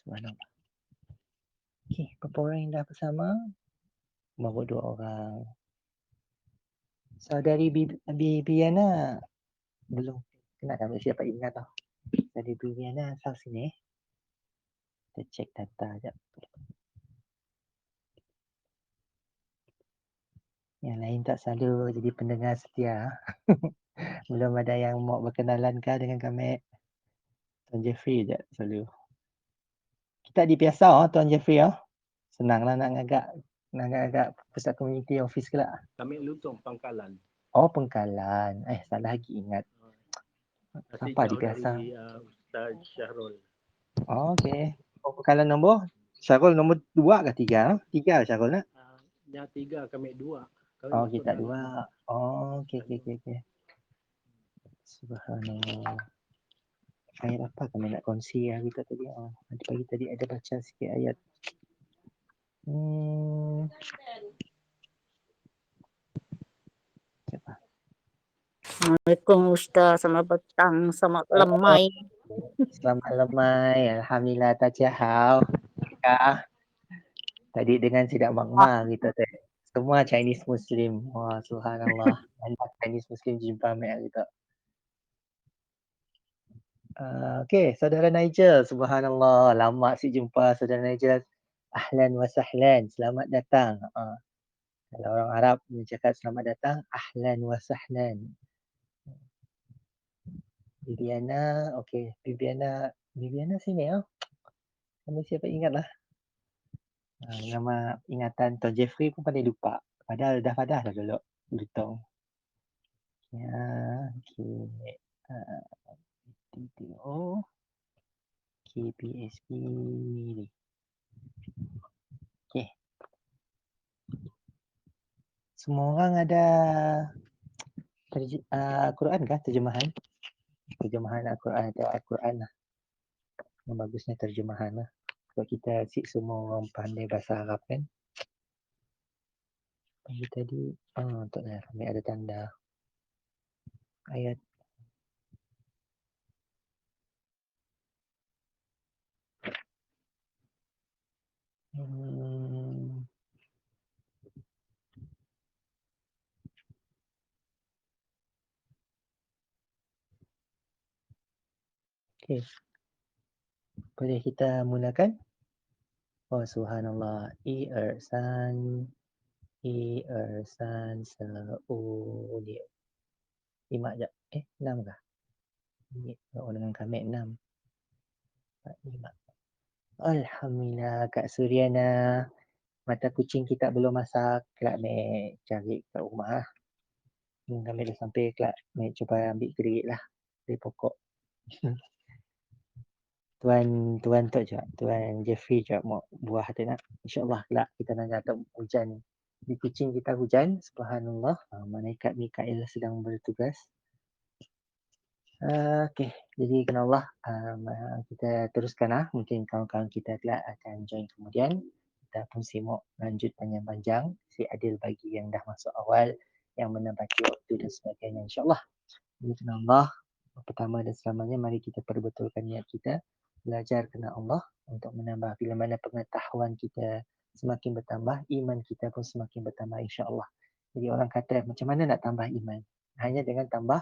Subhanallah. Okey, berapa orang yang dah bersama? Baru 2 orang. Saudari Bibiana belum kena dah mesti dapat ingat tau. Saudari Bibiana asal sini. Kita check data jap. Yang lain tak selalu jadi pendengar setia. Belum ada yang mau berkenalan kah dengan kami? Tuan Jeffrey je selalu. Kita di biasa Tuan Jeffrey Senanglah nak agak pusat komuniti office ke tak? Kami Lutong, Pangkalan. Oh, Pengkalan. Salah lagi ingat. Masih Apa di jauh biasa? dari Ustaz Syahrul. Oh, okey. Oh, Pengkalan nombor? Syarul nombor 2 ke 3? 3 Syarul nak? Yang 3, kami 2. Kami Oh, masuk kita dalam 2. Oh, okey. Subhanallah. Ayat apa kami nak kongsi kita tadi? Pagi tadi ada baca sikit ayat. Siapa? Assalamualaikum Ustaz, selamat petang, selamat lemai. Selamat lemai, alhamdulillah tajahau. Tadi dengan Sidak Makmah kita tadi. Semua Chinese Muslim. Wah, subhanallah. Banyak Chinese Muslim jumpa mek kita. Okey, saudara Nigel, subhanallah. Lama si jumpa saudara Nigel. Ahlan wa sahlan, selamat datang. Kalau orang Arab cakap selamat datang, ahlan wa sahlan. Bibiana, okey. Bibiana sini Kami siapa ingatlah. Nama ingatan Tuan Jeffrey pun pandai lupa. Padahal dah padah dah dulu. Lutong. Ya, okey. TTO. KPSP ni. Okey. Semua orang ada Quran kah terjemahan? Terjemahan Al-Quran atau Al-Quran lah. Yang bagusnya terjemahan lah. Sebab kita semua orang pandai bahasa Arab kan. Pagi tadi, tak lah. Kami ada tanda. Ayat. Okey. Boleh kita mulakan? Oh, subhanallah. I'ersan seuli. 5 jap. 6 kah? Oh, dengan kami 6. 4, 5. Alhamdulillah, Kak Suryana. Mata kucing kita belum masak. Kelak mek cari kat rumah lah. Kami dah sampai kelak mek cuba ambil kerik lah. Dari pokok. Tuan Tok je. Tuan Jeffrey je mau buah tu nak. InsyaAllah kelak kita nak dapat hujan. Di kucing kita hujan. Subhanallah. Malaikat Mikail sedang bertugas. Okey. Jadi kena Allah. Kita teruskan lah. Mungkin kawan-kawan kita kelak akan join kemudian. Kita pun simak lanjut panjang-panjang. Si Adil bagi yang dah masuk awal. Yang menempati waktu dan sebagainya. InsyaAllah. Jadi kena Allah. Pertama dan selamanya mari kita perbetulkan niat kita. Belajar kena Allah untuk menambah bila mana pengetahuan kita semakin bertambah, iman kita pun semakin bertambah insya-Allah. Jadi orang kata macam mana nak tambah iman? Hanya dengan tambah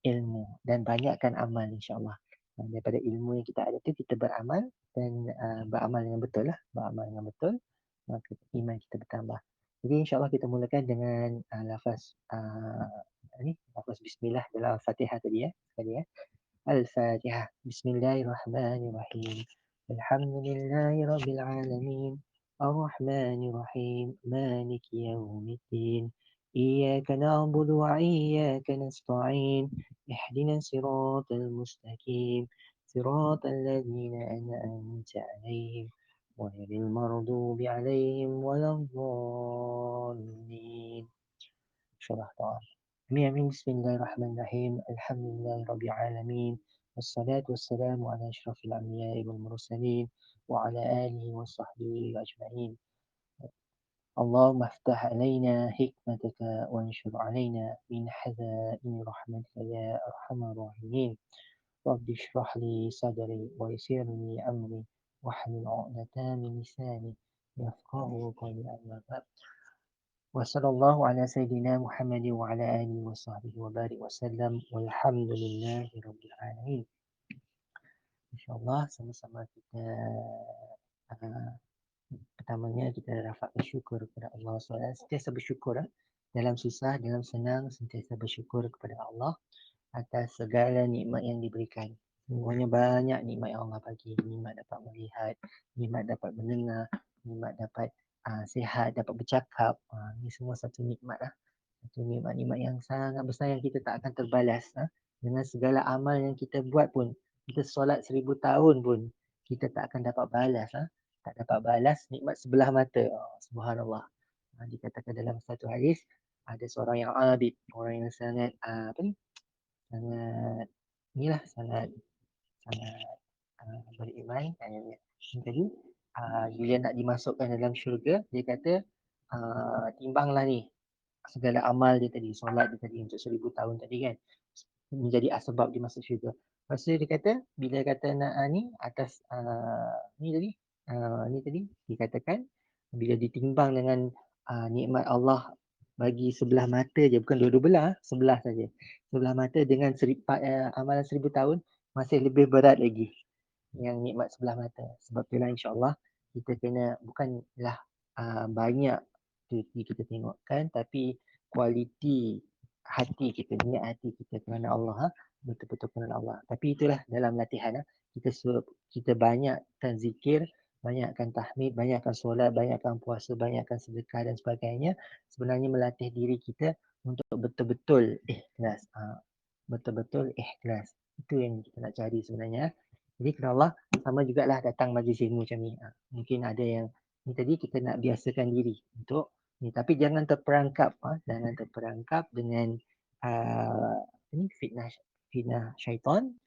ilmu dan banyakkan amal insya-Allah. Daripada ilmu yang kita ada tu kita beramal dan beramal dengan betul lah, beramal dengan betul maka iman kita bertambah. Jadi insya-Allah kita mulakan dengan lafaz lafaz bismillah dalam Fatihah tadi sekali Al-Fatihah. Bismillahirrahmanirrahim. Alhamdulillahirabbil alamin. Ar-Rahmanir-Rahim. Maliki yaumiddin. إياك نعبد وإياك نستعين اهدنا الصراط المستقيم صراط الذين أنعمت عليهم غير المغضوب عليهم ولا الضالين. شرح طبعا. آمين. بسم الله الرحمن الرحيم. الحمد لله رب العالمين والصلاة والسلام على أشرف الأنبياء والمرسلين وعلى آله وصحبه أجمعين. اللهم افتح علينا حكمتك وانشر علينا من خزائن رحمتك يا أرحم الراحمين. رب اشرح لي صدري ويسر لي أمري واحلل عقدة من لساني يفقهوا قولي. أما بعد. وصلى الله على سيدنا محمد وعلى آله وصحبه وبارك وسلم والحمد لله رب العالمين. InsyaAllah sama-sama kita pertamanya kita rafakkan syukur kepada Allah SWT. Sentiasa bersyukur dalam susah, dalam senang, sentiasa bersyukur kepada Allah atas segala nikmat yang diberikan. Semuanya banyak nikmat yang Allah bagi. Nikmat dapat melihat, nikmat dapat mendengar, nikmat dapat sihat, dapat bercakap. Ini semua satu nikmat lah. Satu nikmat-nikmat yang sangat besar yang kita tak akan terbalas. Dengan segala amal yang kita buat pun, kita solat 1000 tahun pun, kita tak akan dapat balas. Tak dapat balas nikmat sebelah mata. Subhanallah. Dikatakan dalam satu hadis, ada seorang yang abid, orang yang sangat sangat inilah sangat beriman. Tadi bila nak dimasukkan dalam syurga, dia kata timbanglah ni segala amal dia tadi, solat dia tadi untuk 1000 tahun tadi kan, menjadi asbab dia masuk syurga. Lepas tu dia kata bila kata nak ni atas ni tadi dikatakan bila ditimbang dengan nikmat Allah bagi sebelah mata je, bukan dua-dua belah, sebelah saja. Sebelah mata dengan amalan 1000 tahun masih lebih berat lagi yang nikmat sebelah mata. Sebab itulah insya-Allah kita kena bukanlah banyak kita tengokkan, tapi kualiti hati kita, niat hati kita kerana Allah, betul-betul kerana Allah. Tapi itulah dalam latihan kita banyakkan zikir, banyakkan tahmid, banyakkan solat, banyakkan puasa, banyakkan sedekah dan sebagainya. Sebenarnya melatih diri kita untuk betul-betul ikhlas. Betul-betul ikhlas. Itu yang kita nak cari sebenarnya. Jadi kerana Allah, sama jugalah datang majlis ilmu macam ni. Mungkin ada yang ni tadi kita nak biasakan diri untuk ni, tapi jangan terperangkap dengan fitnah syaitan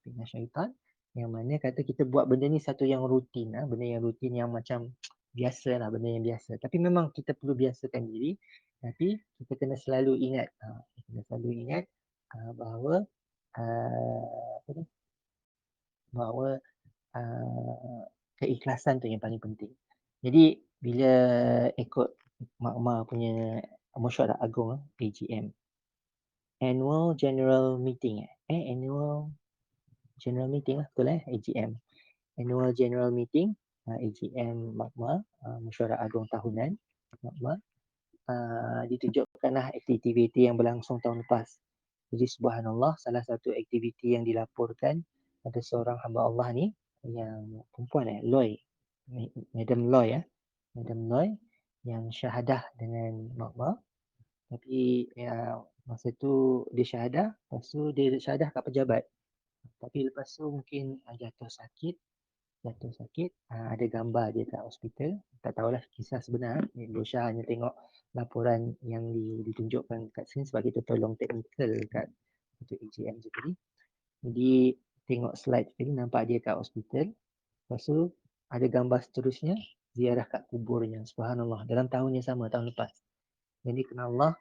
yang mana kata kita buat benda ni satu yang rutin, benda yang rutin yang macam biasa lah, benda yang biasa. Tapi memang kita perlu biasakan diri, tapi kita kena selalu ingat bahawa bahawa keikhlasan tu yang paling penting. Jadi bila ikut Makmah punya mesyuarat agung AGM, Annual General Meeting Annual General Meeting lah, betul AGM. Annual General Meeting AGM Makmah, mesyuarat agung tahunan Makmah, ditunjukkanlah aktiviti yang berlangsung tahun lepas. Jadi subhanallah, salah satu aktiviti yang dilaporkan, ada seorang hamba Allah ni yang perempuan Loy, Madam Loy yang syahadah dengan Makmah. Tapi masa tu dia syahadah, lepas tu dia syahadah kat pejabat. Tapi lepas tu mungkin jatuh sakit, ada gambar dia kat hospital. Tak tahulah kisah sebenar. Ibu Syah hanya tengok laporan yang ditunjukkan kat sini sebab kita tolong teknikal kat untuk AGM je tadi. Jadi tengok slide tadi, nampak dia kat hospital. Lepas tu ada gambar seterusnya, ziarah kat kuburnya. Subhanallah, dalam tahun yang sama, tahun lepas. Jadi kerana Allah,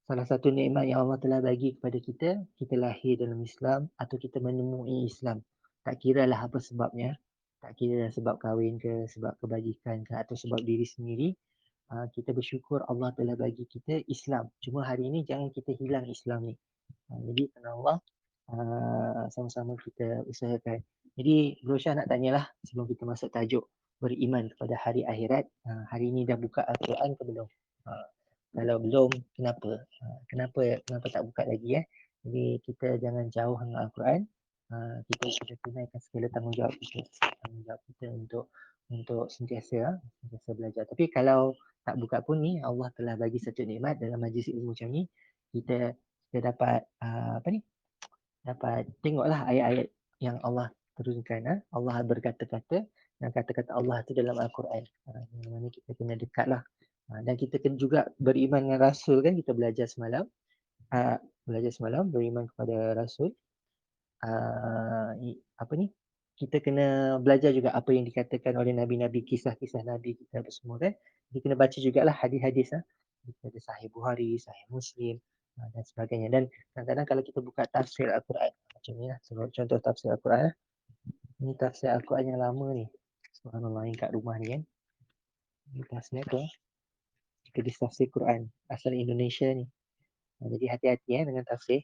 salah satu nikmat yang Allah telah bagi kepada kita, kita lahir dalam Islam atau kita menemui Islam. Tak kira lah apa sebabnya. Tak kira sebab kahwin ke, sebab kebajikan ke, atau sebab diri sendiri. Kita bersyukur Allah telah bagi kita Islam. Cuma hari ini jangan kita hilang Islam ni. Jadi kerana Allah, sama-sama kita usahakan. Jadi Bro Syah nak tanyalah sebelum kita masuk tajuk beriman kepada hari akhirat. Hari ini dah buka Al-Quran ke belum? Kalau belum, kenapa? Kenapa tak buka lagi? Jadi kita jangan jauh dengan Al-Quran. Kita tunaikan segala tanggungjawab kita untuk sentiasa belajar. Tapi kalau tak buka pun ni, Allah telah bagi satu nikmat dalam majlis ilmu macam ni. Kita dapat dapat tengoklah ayat-ayat yang Allah turunkan. Allah berkata-kata dan kata-kata Allah itu dalam Al-Quran. Yang mana kita kena dekatlah. Dan kita kena juga beriman dengan Rasul kan, kita belajar semalam. Beriman kepada Rasul. Kita kena belajar juga apa yang dikatakan oleh Nabi-Nabi, kisah-kisah Nabi kita semua kan. Kita kena baca jugalah hadis-hadis. Kita ada Sahih Bukhari, Sahih Muslim dan sebagainya. Dan kadang-kadang kalau kita buka tafsir Al-Quran, macam ni lah, contoh tafsir Al-Quran. Ini tafsir Al-Quran yang lama ni. Subhanallah yang kat rumah ni kan. Lepas ni apa? Kita tafsir Quran asal Indonesia ni. Jadi hati-hati dengan tafsir.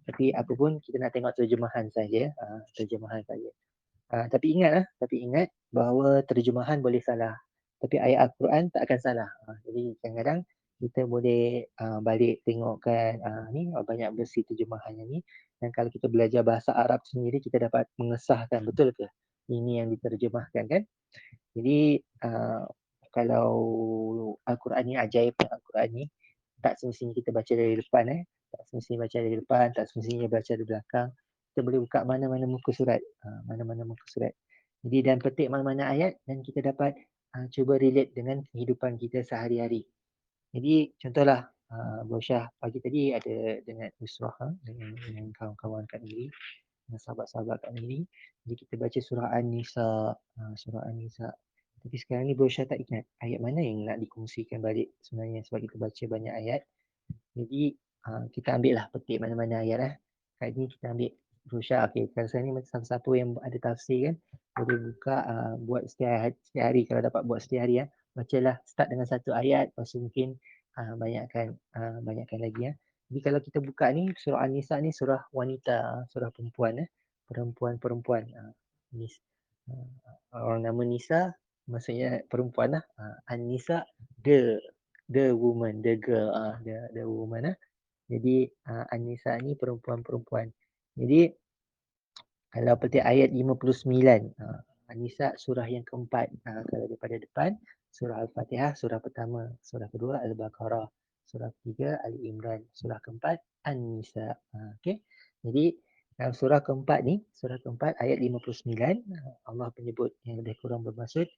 Tapi apa pun kita nak tengok terjemahan saja. Terjemahan saja. Tapi ingat bahawa terjemahan boleh salah. Tapi ayat Al-Quran tak akan salah. Jadi kadang-kadang kita boleh balik tengokkan ni banyak versi terjemahannya ni. Dan kalau kita belajar bahasa Arab sendiri, kita dapat mengesahkan betul ke ini yang diterjemahkan kan. Jadi kalau Al-Quran ni ajaib, Al-Quran ni tak semestinya kita baca dari depan tak semestinya baca dari depan, tak semestinya baca dari belakang. Kita boleh buka mana-mana muka surat, mana-mana muka surat. Jadi dan petik mana-mana ayat dan kita dapat cuba relate dengan kehidupan kita sehari-hari. Jadi contohlah Bro Syah pagi tadi ada dengan Usrah dengan kawan-kawan kat negeri, dengan sahabat-sahabat kat negeri. Jadi kita baca surah An-Nisa, surah An-Nisa. Tapi sekarang ni Bro Syah tak ingat ayat mana yang nak dikongsikan balik sebenarnya sebab kita baca banyak ayat. Jadi kita ambil lah petik mana-mana ayat Kali ni kita ambil Rusha. Okay, kalau saya ni macam siapa yang ada tafsir kan, boleh buka buat setiap hari kalau dapat buat setiap hari bacalah start dengan satu ayat, lepas tu mungkin banyakkan lagi Jadi kalau kita buka ni surah An-Nisa ni surah wanita, surah perempuan perempuan. Orang nama Nisa maksudnya perempuan An-Nisa the woman, the girl, the woman Jadi An-Nisa ni perempuan-perempuan. Jadi kalau petik ayat 59, An-Nisa surah yang keempat. Kalau daripada depan, surah Al-Fatihah, surah pertama. Surah kedua, Al-Baqarah. Surah ketiga, Ali Imran. Surah keempat, An-Nisa. Okay. Jadi dalam surah keempat ni, surah keempat ayat 59, Allah menyebut yang lebih kurang bermaksud.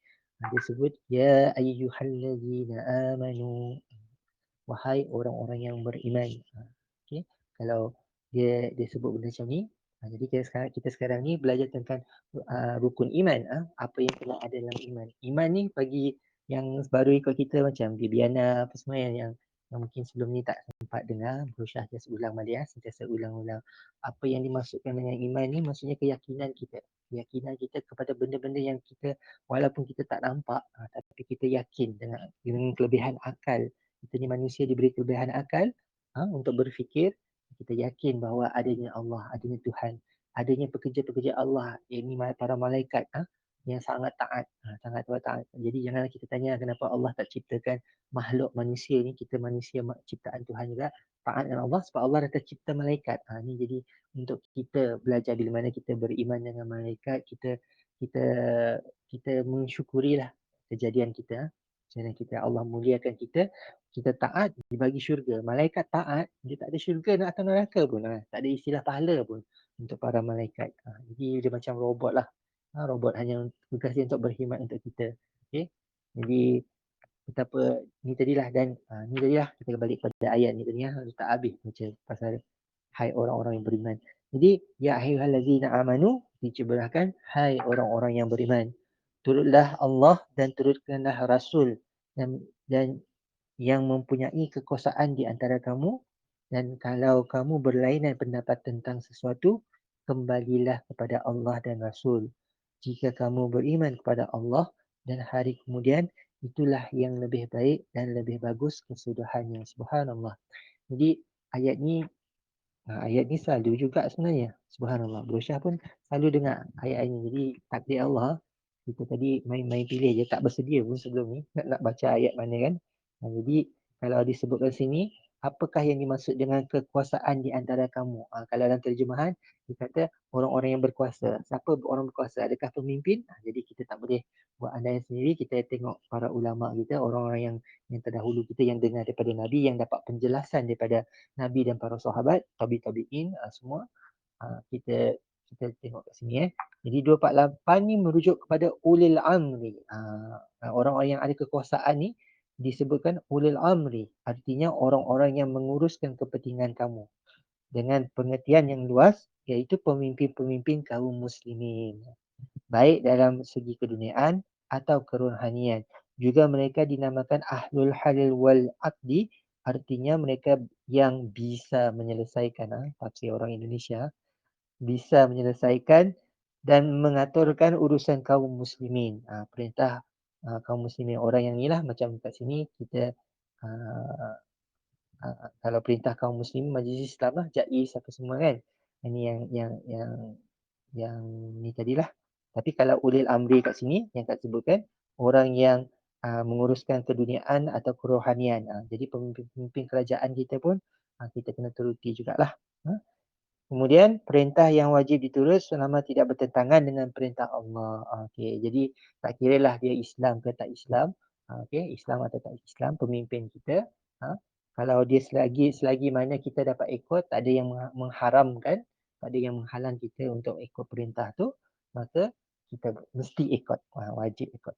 Dia sebut, Ya ayyuhallazina amanu. Wahai orang-orang yang beriman. Okay. Kalau dia sebut benda macam ni, jadi kita sekarang ni belajar tentang rukun iman. Apa yang kena ada dalam iman. Iman ni bagi yang baru ikut kita macam Bibiana apa semua yang mungkin sebelum ni tak sempat dengar, berusaha just ulang balik sentiasa ulang-ulang. Apa yang dimaksudkan dengan iman ni maksudnya keyakinan kita. Keyakinan kita kepada benda-benda yang kita walaupun kita tak nampak tapi kita yakin dengan kelebihan akal. Kita ni manusia diberi kelebihan akal untuk berfikir. Kita yakin bahawa adanya Allah, adanya Tuhan, adanya pekerja-pekerja Allah, ini para malaikat yang sangat taat, sangat taat. Jadi janganlah kita tanya kenapa Allah tak ciptakan makhluk manusia ni, kita manusia ciptaan Tuhan juga, taat dengan Allah sebab Allah dah tercipta malaikat. Ni jadi untuk kita belajar bila mana kita beriman dengan malaikat, kita mensyukurilah kejadian kita. Kejadian kita, Allah muliakan kita taat, dibagi syurga. Malaikat taat, dia tak ada syurga nak atau neraka pun. Tak ada istilah pahala pun untuk para malaikat. Jadi dia macam robot lah. Robot hanya tugas dia untuk berkhidmat untuk kita. Okay? Jadi betapa ni tadilah dan ni tadilah kita balik pada ayat ni tadi tak habis baca pasal hai orang-orang yang beriman. Jadi ya ayyuhallazina amanu diceritakan hai orang-orang yang beriman. Turutlah Allah dan turutkanlah Rasul dan yang mempunyai kekuasaan di antara kamu, dan kalau kamu berlainan pendapat tentang sesuatu, kembalilah kepada Allah dan Rasul. Jika kamu beriman kepada Allah dan hari kemudian, itulah yang lebih baik dan lebih bagus kesudahannya. Subhanallah. Jadi ayat ni selalu juga sebenarnya. Subhanallah. Bro Syah pun selalu dengar ayat ini. Jadi takdir Allah, kita tadi main-main pilih je, tak bersedia pun sebelum ni nak baca ayat mana kan. Jadi kalau disebutkan sini, apakah yang dimaksud dengan kekuasaan di antara kamu? Kalau dalam terjemahan, dia kata orang-orang yang berkuasa. Siapa orang berkuasa? Adakah pemimpin? Jadi kita tak boleh buat andaian sendiri. Kita tengok para ulama kita, orang-orang yang terdahulu kita yang dengar daripada Nabi, yang dapat penjelasan daripada Nabi dan para sahabat, tabi'in semua. Kita tengok kat sini Jadi 248 ni merujuk kepada ulil amri. Orang-orang yang ada kekuasaan ni disebutkan ulil amri. Artinya orang-orang yang menguruskan kepentingan kamu. Dengan pengertian yang luas, iaitu pemimpin-pemimpin kaum muslimin. Baik dalam segi keduniaan atau kerohanian. Juga mereka dinamakan ahlul halil wal aqdi. Artinya mereka yang bisa menyelesaikan, tafsir orang Indonesia, bisa menyelesaikan dan mengaturkan urusan kaum muslimin. Perintah kaum muslimin. Orang yang ni lah macam kat sini kita uh, kalau perintah kaum muslimin majlis Islam lah, JAIS apa semua kan. Ini yang ni tadilah. Tapi kalau ulil amri kat sini yang kat sebutkan orang yang menguruskan keduniaan atau kerohanian. Jadi pemimpin kerajaan kita pun kita kena turuti jugalah. Kemudian perintah yang wajib ditulis selama tidak bertentangan dengan perintah Allah. Okey, jadi tak kiralah dia Islam ke tak Islam. Okey, Islam atau tak Islam, pemimpin kita. Kalau dia selagi mana kita dapat ikut, tak ada yang mengharamkan, tak ada yang menghalang kita untuk ikut perintah tu, maka kita mesti ikut. Wajib ikut.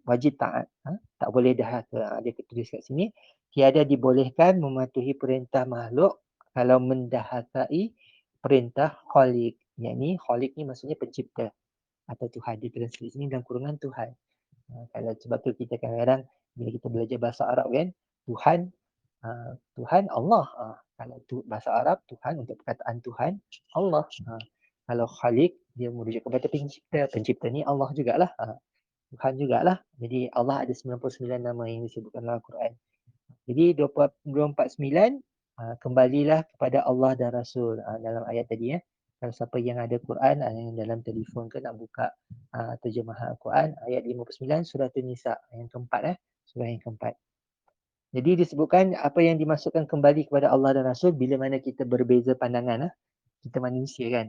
Wajib taat. Tak boleh dahaka. Dia tulis kat sini. Tiada dibolehkan mematuhi perintah makhluk kalau mendahakai perintah Khalik. Yang ni Khalik ni maksudnya pencipta atau Tuhan. Dia translate sini dalam kurungan Tuhan. Kalau sebab tu kita kadang-kadang bila kita belajar bahasa Arab kan, Tuhan Allah. Kalau bahasa Arab Tuhan untuk perkataan Tuhan Allah. Kalau Khalik dia merujuk kepada pencipta. Pencipta ni Allah jugalah. Tuhan jugalah. Jadi Allah ada 99 nama yang disebutkan dalam Al-Quran. Jadi 249 kembalilah kepada Allah dan Rasul dalam ayat tadi ya. Kalau siapa yang ada Quran yang dalam telefon ke nak buka terjemahan Al-Quran ayat 59 surah An-Nisa yang keempat surah yang keempat. Jadi disebutkan apa yang dimasukkan kembali kepada Allah dan Rasul bila mana kita berbeza pandangan kita manusia kan.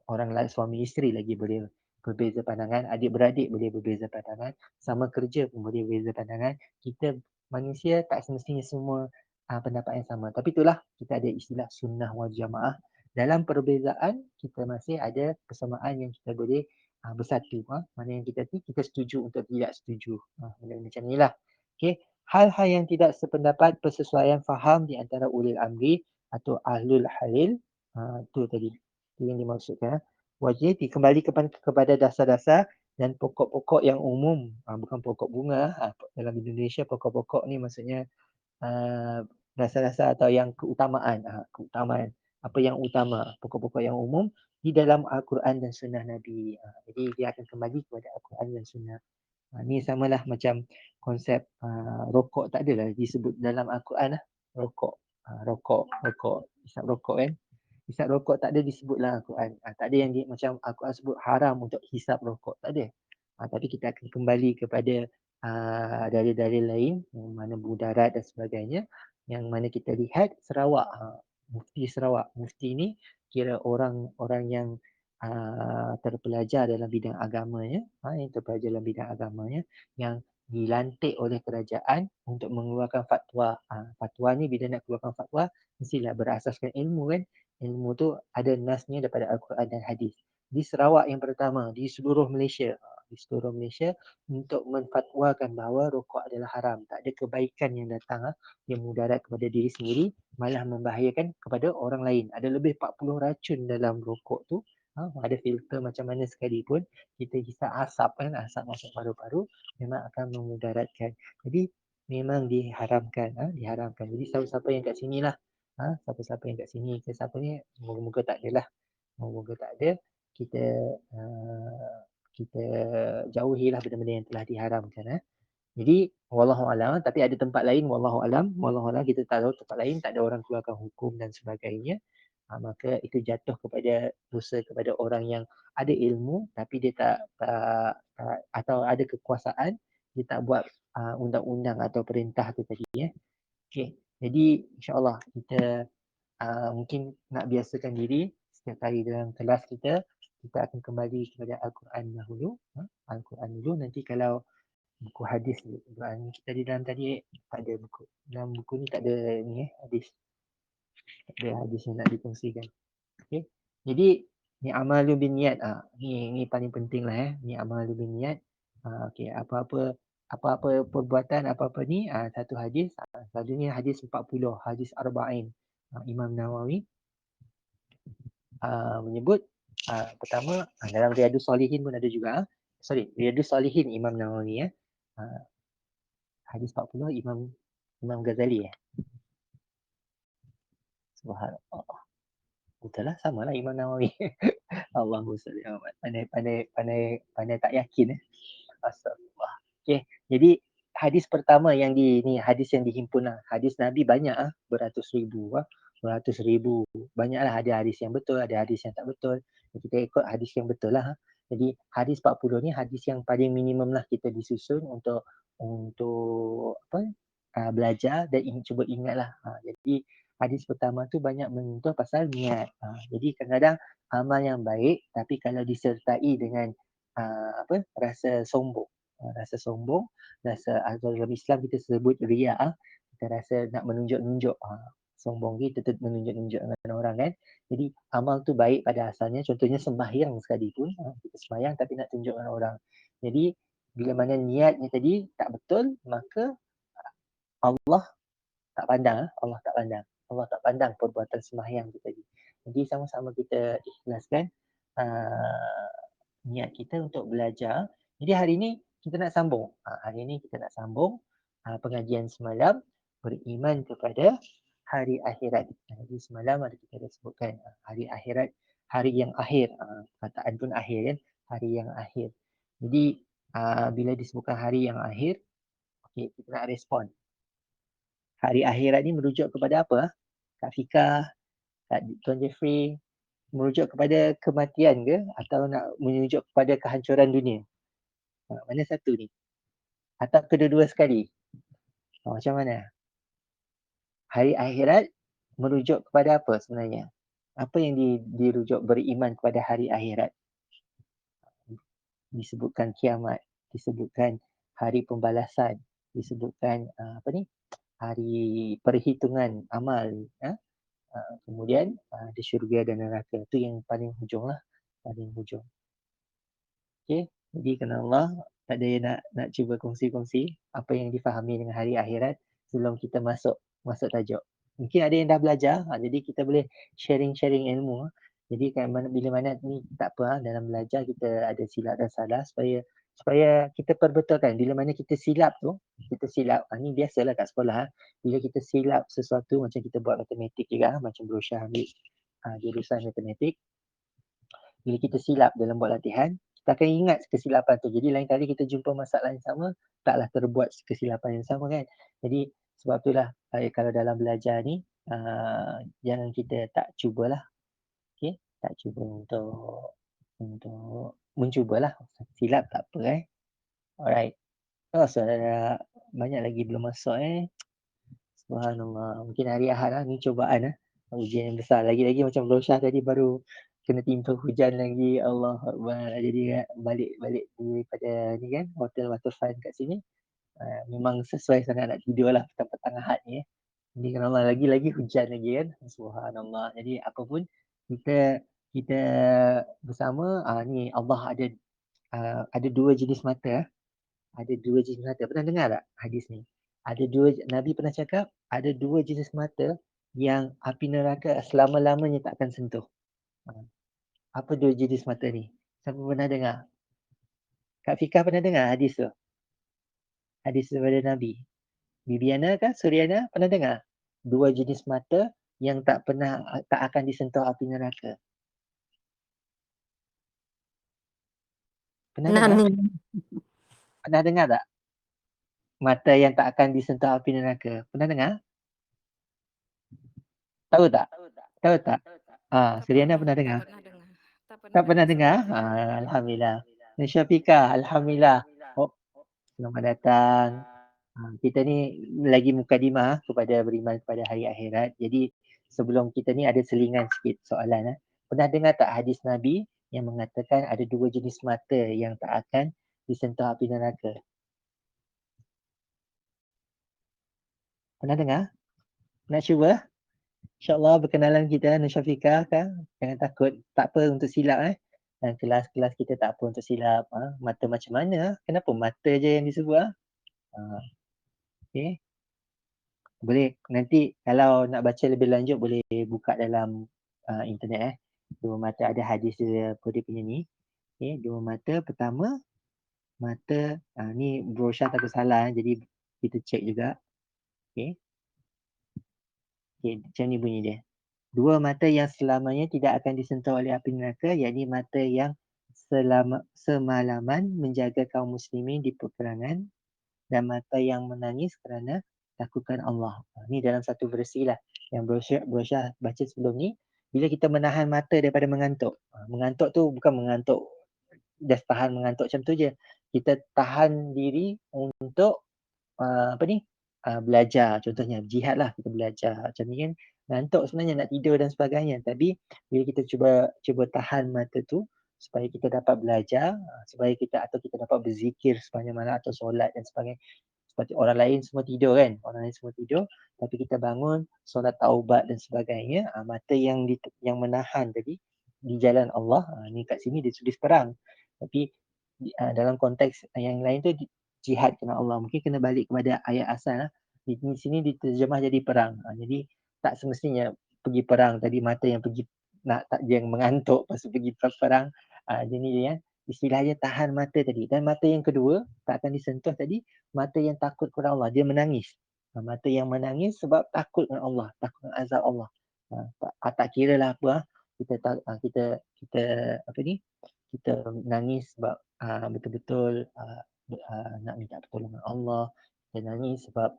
Orang lain suami isteri lagi boleh berbeza pandangan, adik-beradik boleh berbeza pandangan, sama kerja pun boleh berbeza pandangan. Kita manusia tak semestinya semua pendapat yang sama. Tapi itulah kita ada istilah sunnah wal jamaah. Dalam perbezaan kita masih ada persamaan yang kita boleh bersatu. Mana yang kita setuju untuk tidak setuju. Macam inilah. Okay. Hal-hal yang tidak sependapat persesuaian faham di antara ulil amri atau ahlul halil. Itu tadi. Itu yang dimaksudkan. Wajib dikembali kepada dasar-dasar dan pokok-pokok yang umum. Bukan pokok bunga. Dalam Indonesia pokok-pokok ni maksudnya dasar-dasar atau yang keutamaan. Keutamaan. Apa yang utama. Pokok-pokok yang umum di dalam Al-Quran dan Sunnah Nabi. Jadi dia akan kembali kepada Al-Quran dan Sunnah. Ni samalah macam konsep rokok tak adalah disebut dalam Al-Quran rokok. Rokok. Isap rokok kan. Hisap rokok tak ada disebut dalam Al-Quran. Tak ada yang macam Al-Quran sebut haram untuk hisap rokok. Tak ada. Tapi kita akan kembali kepada dalil-dalil lain yang mana mudarat dan sebagainya. Yang mana kita lihat Sarawak. Mufti Sarawak. Mufti ni kira orang yang terpelajar dalam bidang agamanya. Yang terpelajar dalam bidang agamanya. Yang dilantik oleh kerajaan untuk mengeluarkan fatwa. Fatwa ni bila nak keluarkan fatwa mestilah berasaskan ilmu kan. Ilmu tu ada nasnya daripada Al-Quran dan hadis. Di Sarawak yang pertama, di seluruh Malaysia. Di seluruh Malaysia untuk menfatwakan bahawa rokok adalah haram. Tak ada kebaikan yang datang yang mudarat kepada diri sendiri, malah membahayakan kepada orang lain. Ada lebih 40 racun dalam rokok tu. Ada filter macam mana sekalipun, kita hisap asap kan, asap masuk paru-paru, memang akan memudaratkan. Jadi memang diharamkan. Diharamkan. Jadi siapa-siapa yang kat sini lah siapa-siapa yang kat sini ke siapa ni moga-moga tak ada lah, moga-moga tak ada. Kita jauhilah benda-benda yang telah diharamkan. Jadi wallahu alam, tapi ada tempat lain wallahu alam kita tahu tempat lain tak ada orang keluarkan hukum dan sebagainya. Maka itu jatuh kepada dosa kepada orang yang ada ilmu tapi dia tak atau ada kekuasaan, dia tak buat undang-undang atau perintah tu tadi Okey. Jadi insya-Allah kita mungkin nak biasakan diri setiap hari dalam kelas kita akan kembali kepada Al-Quran dahulu. Al-Quran dulu, nanti kalau buku hadis Quran kita di dalam tadi tak ada buku. Dalam buku ni tak ada ni hadis. Tak ada hadis yang nak dikongsikan. Okey. Jadi ni amalu bin niat. Ni paling penting lah Ni amalu bin niat. Okey, apa-apa perbuatan apa-apa ni satu hadis. Selalunya hadis 40, hadis arba'in. Imam Nawawi menyebut pertama dalam Riyadhus Salihin pun ada juga. Riyadhus Salihin Imam Nawawi hadis 40 Imam Ghazali Subhanallah. Betul lah, sama lah Imam Nawawi. Allahumma salli ala Muhammad. Pandai tak yakin Astagfirullah. Okey, jadi hadis pertama yang hadis yang dihimpun lah. Hadis Nabi banyak beratus ribu beratus ribu. Banyaklah, ada hadis yang betul, ada hadis yang tak betul. Kita ikut hadis yang betul lah. Jadi hadis 40 ni hadis yang paling minimum lah kita disusun untuk belajar dan cuba ingatlah. Jadi hadis pertama tu banyak menyentuh pasal niat. Jadi kadang-kadang amal yang baik tapi kalau disertai dengan rasa sombong. Rasa dalam Islam kita sebut riya. Kita rasa nak menunjuk-nunjuk. Sombong kita menunjuk-nunjuk dengan orang kan. Jadi amal tu baik pada asalnya. Contohnya sembahyang sekalipun. Kita sembahyang tapi nak tunjuk dengan orang. Jadi bila mana niatnya tadi tak betul, maka Allah tak pandang. Allah tak pandang perbuatan sembahyang tu tadi. Jadi sama-sama kita ikhlaskan niat kita untuk belajar. Jadi hari ini kita nak sambung. Pengajian semalam, beriman kepada hari akhirat. Jadi semalam kita ada sebutkan hari akhirat, hari yang akhir. Kataan pun akhir kan, hari yang akhir. Jadi bila disebutkan hari yang akhir, okay, kita nak respon. Hari akhirat ni merujuk kepada apa? Kak Fika, Kak Tuan Jeffrey, merujuk kepada kematian ke atau nak merujuk kepada kehancuran dunia? Mana satu ni? Atau kedua-dua sekali? Macam mana? Hari akhirat merujuk kepada apa sebenarnya? Apa yang dirujuk beriman kepada hari akhirat? Disebutkan kiamat, disebutkan hari pembalasan, disebutkan hari perhitungan amal. Kemudian ada syurga dan neraka. Itu yang paling hujung lah. Paling hujung. Okay. Jadi kerana Allah, tak ada yang nak cuba kongsi-kongsi apa yang difahami dengan hari akhirat sebelum kita masuk tajuk. Mungkin ada yang dah belajar, jadi kita boleh sharing ilmu. Jadi bila mana ni tak apa, dalam belajar kita ada silap dan salah supaya kita perbetulkan. Bila mana kita silap, ni biasalah kat sekolah. Bila kita silap sesuatu, macam kita buat matematik juga, macam Berusyah ambil jurusan matematik. Bila kita silap dalam buat latihan, kita akan ingat kesilapan tu. Jadi lain kali kita jumpa masalah yang sama, taklah terbuat kesilapan yang sama kan. Jadi sebab itulah kalau dalam belajar ni, jangan kita tak cubalah. Okay? Tak cuba untuk mencubalah. Silap tak apa Alright. Saudara banyak lagi belum masuk Subhanallah. Mungkin hari Ahad ni cubaan ujian yang besar. Lagi-lagi macam Berusyah tadi baru kena timpa hujan lagi. Allah Akbar. Jadi balik daripada ni kan, hotel Waterfront kat sini. Memang sesuai sangat nak tidur lah petang-petang Ahad ni. Jadi kan Allah lagi-lagi hujan lagi kan. Subhanallah. Jadi apapun kita bersama ni Allah ada dua jenis mata. Ada dua jenis mata. Pernah dengar tak hadis ni? Nabi pernah cakap ada dua jenis mata yang api neraka selama-lamanya tak akan sentuh. Apa dua jenis mata ni? Siapa pernah dengar? Kak Fika pernah dengar hadis tu? Hadis daripada Nabi. Bibiana kan? Suryana pernah dengar? Dua jenis mata yang tak akan disentuh api neraka. Pernah dengar? Pernah dengar tak? Mata yang tak akan disentuh api neraka. Pernah dengar? Tahu tak? Suryana pernah dengar? Tak pernah dengar? Alhamdulillah. Syafika, Alhamdulillah. Selamat datang. Kita ni lagi mukadimah kepada beriman kepada hari akhirat. Jadi sebelum kita ni ada selingan sikit soalan. Pernah dengar tak hadis Nabi yang mengatakan ada dua jenis mata yang tak akan disentuh api neraka? Pernah dengar? Nak cuba? InsyaAllah berkenalan kita, Syafika kan? Jangan takut. Tak apa untuk silap Dan kelas-kelas kita tak apa untuk silap. Mata macam mana? Kenapa mata je yang disebut? Okay. Boleh nanti kalau nak baca lebih lanjut boleh buka dalam internet Dua mata ada hadis dia punya ni. Okay. Dua mata. Pertama mata ni Berusyah takut salah jadi kita cek juga. Okay. Macam ni bunyi dia. Dua mata yang selamanya tidak akan disentuh oleh api neraka, yakni mata yang semalaman menjaga kaum muslimin di peperangan dan mata yang menangis kerana takutkan Allah. Ini dalam satu versi lah yang Brosyah baca sebelum ni. Bila kita menahan mata daripada mengantuk. Mengantuk tu bukan mengantuk, just tahan mengantuk macam tu je. Kita tahan diri untuk belajar, contohnya jihad lah, kita belajar macam ni kan, ngantuk sebenarnya nak tidur dan sebagainya, tapi bila kita cuba tahan mata tu supaya kita dapat belajar, supaya kita dapat berzikir sepanjang malam atau solat dan sebagainya. Seperti orang lain semua tidur kan, orang lain semua tidur, tapi kita bangun solat taubat dan sebagainya, mata yang menahan tadi di jalan Allah, ni kat sini dia tulis perang, tapi dalam konteks yang lain tu jihad kerana Allah. Mungkin kena balik kepada ayat asal lah. Di sini diterjemah jadi perang. Jadi tak semestinya pergi perang tadi mata yang pergi nak tak yang mengantuk lepas tu pergi perang. Jadi dia istilahnya tahan mata tadi. Dan mata yang kedua tak akan disentuh tadi, mata yang takut kepada Allah. Dia menangis. Mata yang menangis sebab takut dengan Allah, takut dengan azab Allah. Tak kira lah apa kita apa ni, kita menangis sebab betul-betul nak minta pertolongan Allah, kita nangis sebab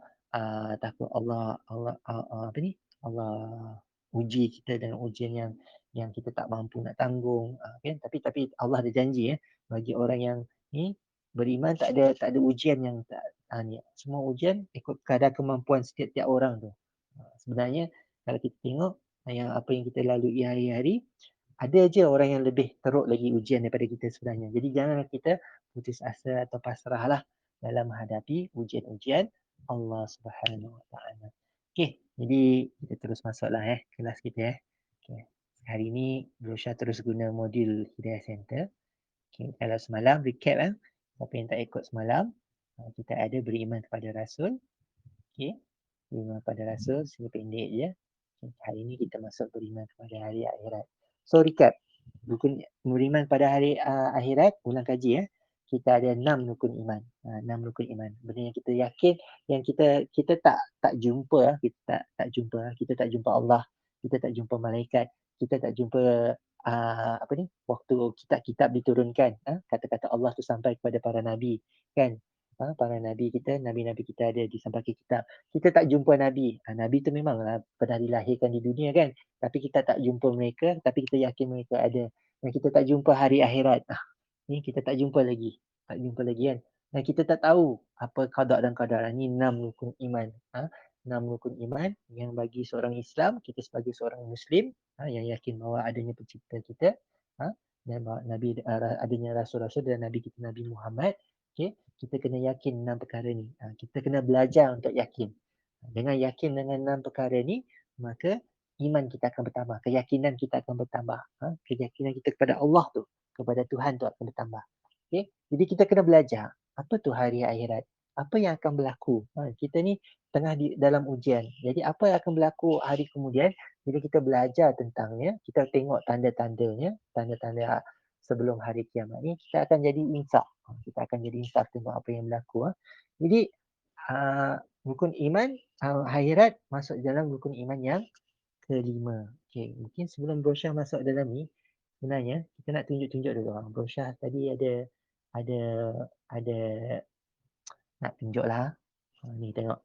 takut Allah apa ni, Allah uji kita dengan ujian yang kita tak mampu nak tanggung, kan. Tapi Allah ada janji bagi orang yang ni beriman, tak ada ujian yang tak ni, semua ujian ikut kadar kemampuan setiap orang tu. Sebenarnya kalau kita tengok yang apa yang kita lalui hari-hari, ada je orang yang lebih teruk lagi ujian daripada kita sebenarnya. Jadi janganlah kita putus asa atau pasrahlah dalam menghadapi ujian-ujian Allah Subhanahu Wa Taala. Okey, jadi kita terus masuklah kelas kita. Okay. Hari ini Brosyah terus guna modul Hidayah Center. Okay. Kalau semalam recap siapa yang tak ikut semalam, kita ada beriman kepada Rasul. Okay. Beriman kepada Rasul, singkat pendek je. Okay. Hari ini kita masuk beriman kepada hari akhirat. So recap, rukun beriman pada hari akhirat, ulang kaji kita ada 6 rukun iman. 6 rukun iman. Benda yang kita yakin, yang kita tak jumpa, kita tak jumpa, kita tak jumpa Allah, kita tak jumpa malaikat, kita tak jumpa apa ni, waktu kitab diturunkan, kata-kata Allah tu sampai kepada para nabi, kan? Para nabi kita, nabi-nabi kita ada disampaikan kitab. Kita tak jumpa nabi. Nabi tu memang pernah dilahirkan di dunia kan, tapi kita tak jumpa mereka, tapi kita yakin mereka ada. Dan kita tak jumpa hari akhirat. Ni kita tak jumpa lagi. Tak jumpa lagi kan. Dan kita tak tahu apa qada dan qadar. Ni 6 rukun iman. 6 rukun iman yang bagi seorang Islam, kita sebagai seorang Muslim yang yakin bahawa adanya pencipta kita, dan bahawa Nabi adanya Rasul-Rasul dan Nabi kita Nabi Muhammad. Okay. Kita kena yakin 6 perkara ni. Kita kena belajar untuk yakin. Dengan yakin dengan 6 perkara ni, maka iman kita akan bertambah, keyakinan kita akan bertambah, keyakinan kita kepada Allah tu, kepada Tuhan tu akan bertambah. Okay? Jadi kita kena belajar apa tu hari akhirat, apa yang akan berlaku. Kita ni tengah dalam ujian. Jadi apa yang akan berlaku hari kemudian, bila kita belajar tentangnya, kita tengok tanda-tandanya, tanda-tanda sebelum hari kiamat ni, kita akan jadi insaf. Kita akan jadi insaf tengok apa yang berlaku. Jadi rukun iman akhirat masuk dalam rukun iman yang kelima. Okey, mungkin sebelum Brosyah masuk dalam ni, sebenarnya kita nak tunjuk-tunjuk dulu. Brosyah tadi ada ada nak tunjuklah. Ni tengok.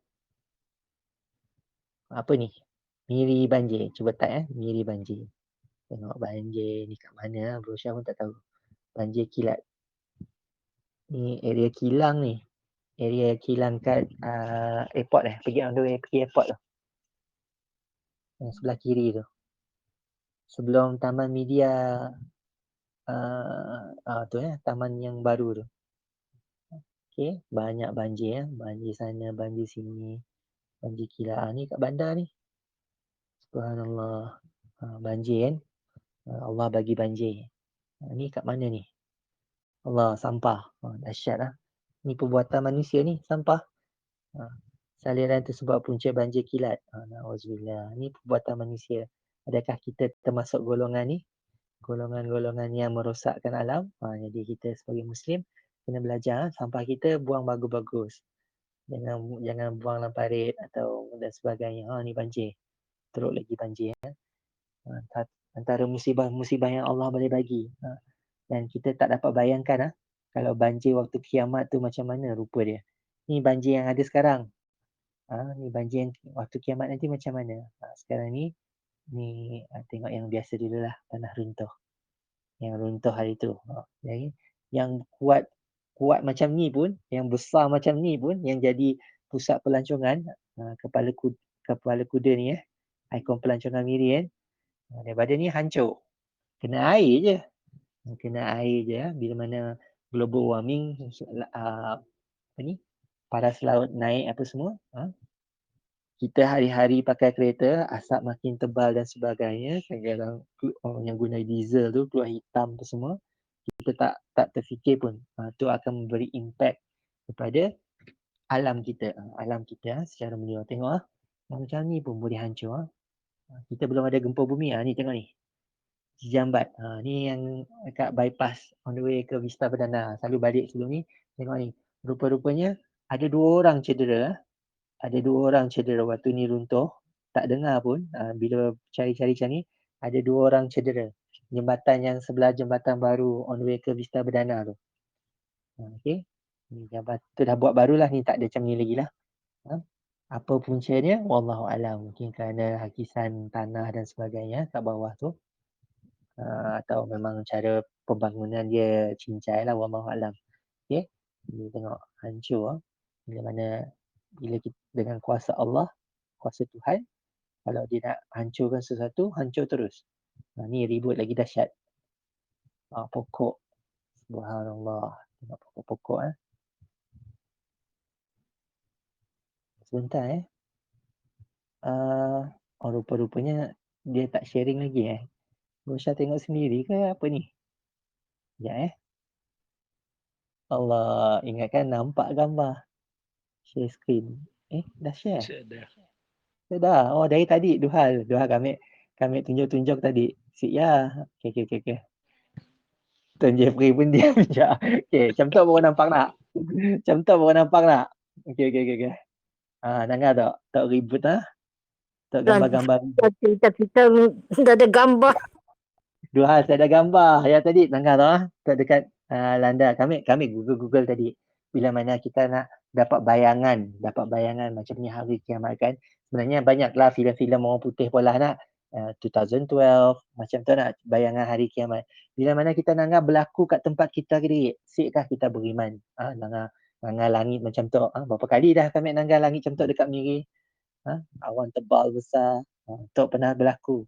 Apa ni? Miri banjir. Cuba type miri banjir. Tengok banjir ni kat mana, Brosyah pun tak tahu. Banjir kilat. Ni area kilang ni. Area kilang kat airport pergi on the way pergi airport tu. Yang sebelah kiri tu. Sebelum Taman Media tu taman yang baru tu. Okey, banyak banjir banjir sana, banjir sini. Banjir kilat ni kat bandar ni. Subhanallah. Banjir kan. Allah bagi banjir. Ni kat mana ni? Allah, sampah. Dahsyatlah. Ni perbuatan manusia ni, sampah. Saliran tersebut punca banjir kilat. Na'udzubillah. Ni perbuatan manusia. Adakah kita termasuk golongan ni? Golongan-golongan yang merosakkan alam. Jadi kita sebagai Muslim kena belajar sampah kita buang bagus-bagus. Jangan buang dalam parit atau dan sebagainya. Ni banjir. Teruk lagi banjir. Antara musibah-musibah yang Allah boleh bagi. Dan kita tak dapat bayangkan kalau banjir waktu kiamat tu macam mana rupa dia. Ni banjir yang ada sekarang. Ni banjir yang waktu kiamat nanti macam mana. Sekarang ni tengok yang biasa dulu lah, tanah runtuh. Yang runtuh hari tu. Jadi, yang kuat macam ni pun, yang besar macam ni pun, yang jadi pusat pelancongan, kepala kuda ni ikon pelancongan Miriam, daripada ni hancur. Kena air je. Bila mana global warming, paras laut naik apa semua, kita hari-hari pakai kereta, asap makin tebal dan sebagainya. Kadang-kadang orang yang guna diesel tu keluar hitam tu semua, kita tak terfikir pun tu akan memberi impact kepada alam kita. Alam kita secara menyeluruh. Tengok macam ni pun boleh hancur. Kita belum ada gempa bumi. Ni tengok ni. Jambat. Ni yang dekat bypass on the way ke Vista Perdana. Selalu balik sebelum ni. Tengok ni. Rupa-rupanya ada 2 orang cedera. Waktu ni runtuh. Tak dengar pun. Bila cari-cari macam ni. Ada 2 orang cedera. Jambatan yang sebelah jambatan baru on the way ke Vista Perdana tu. Okay. Ni jambatan tu dah buat barulah. Ni tak ada macam ni lagi lah. Apa puncanya? Wallahualam. Mungkin kerana hakisan tanah dan sebagainya kat bawah tu. Atau memang cara pembangunan dia cincai lah, wallahualam. Okay. Kita tengok hancur. Bila kita dengan kuasa Allah, kuasa Tuhan, kalau dia nak hancurkan sesuatu, hancur terus. Ni ribut lagi dahsyat. Pokok. Subhanallah. Tengok pokok-pokok. Sebentar rupa-rupanya dia tak sharing lagi Rosha tengok sendiri ke apa ni? Sekejap Allah, ingatkan nampak gambar. Share screen. Dah share? Dah. Oh, dari tadi dua hal kami tunjuk-tunjuk tadi. Ya. Okay. Tuan Jeffrey pun diam je. Okay, macam tu baru nampak nak. Okay. Dengar tak? Tak ribut tak gambar-gambar. Kita dah ada gambar. Dua hal saya ada gambar. Yang tadi dengar tak dekat landa kami Google tadi. Bila mana kita nak dapat bayangan macam ni hari kiamat kan. Sebenarnya banyaklah filem-filem orang putih pula nak 2012 macam tu nak bayangan hari kiamat. Bila mana kita nak berlaku kat tempat kita ke sikkah kita beriman. Nangar langit macam tu. Berapa kali dah kami nangar langit macam tu dekat Miri. Awan tebal besar. Tu pernah berlaku.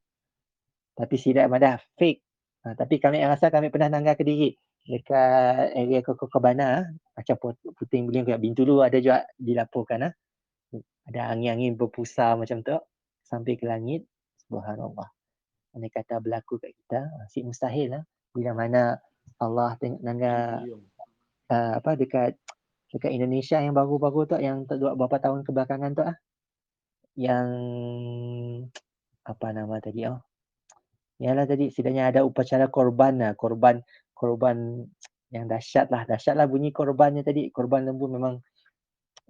Tapi tidak madah fake. Tapi kami rasa kami pernah nanggar Kediri dekat area Kokokabana macam puting beliung kat Bintulu ada juga dilaporkan ada angin-angin berpusar macam tu sampai ke langit. Subhanallah. Andai kata berlaku kat kita, mustahil bila mana Allah tengok nanggar dekat Indonesia yang baru-baru tu yang beberapa tahun kebelakangan tu yang apa nama tadi Yalah tadi setidaknya ada upacara korban yang dahsyat lah bunyi korbannya tadi. Korban lembu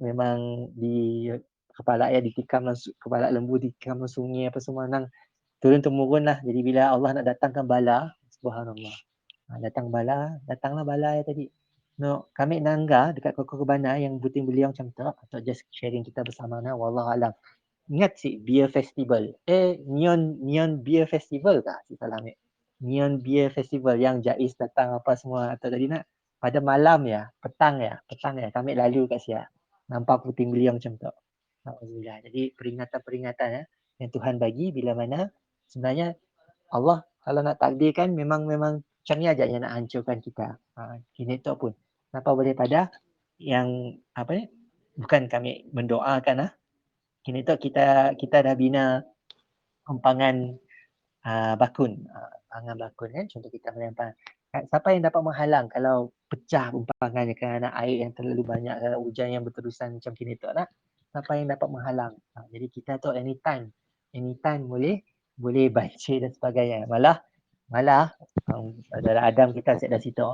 memang di kepala ditikam kepala lembu ditikam sungai apa semua turun temurun lah. Jadi bila Allah nak datangkan bala, subhanallah. Datanglah bala tadi. No, kami nangga dekat Kokokabana yang puting beliung macam tu atau just sharing kita bersama wallahualam. Ingat beer festival. Neon beer festival kah? Salah ambil. Neon beer festival yang Jais datang apa semua atau tadi pada malam petang kami lalu kat siap. Nampak puting beliung macam tu. Alhamdulillah. Jadi peringatan-peringatan yang Tuhan bagi bila mana sebenarnya Allah kalau nak takdirkan memang macam ni aja yang nak hancurkan kita. Kini tu pun. Kenapa boleh pada yang bukan kami mendoakan Kini tu kita dah bina empangan bakun. Empangan bakun kan. Contoh kita melempar. Siapa yang dapat menghalang kalau pecah empangannya kerana air yang terlalu banyak, hujan yang berterusan macam kini tu siapa yang dapat menghalang. Jadi kita tu anytime boleh banjir dan sebagainya. Malah saudara Adam kita set dah situ.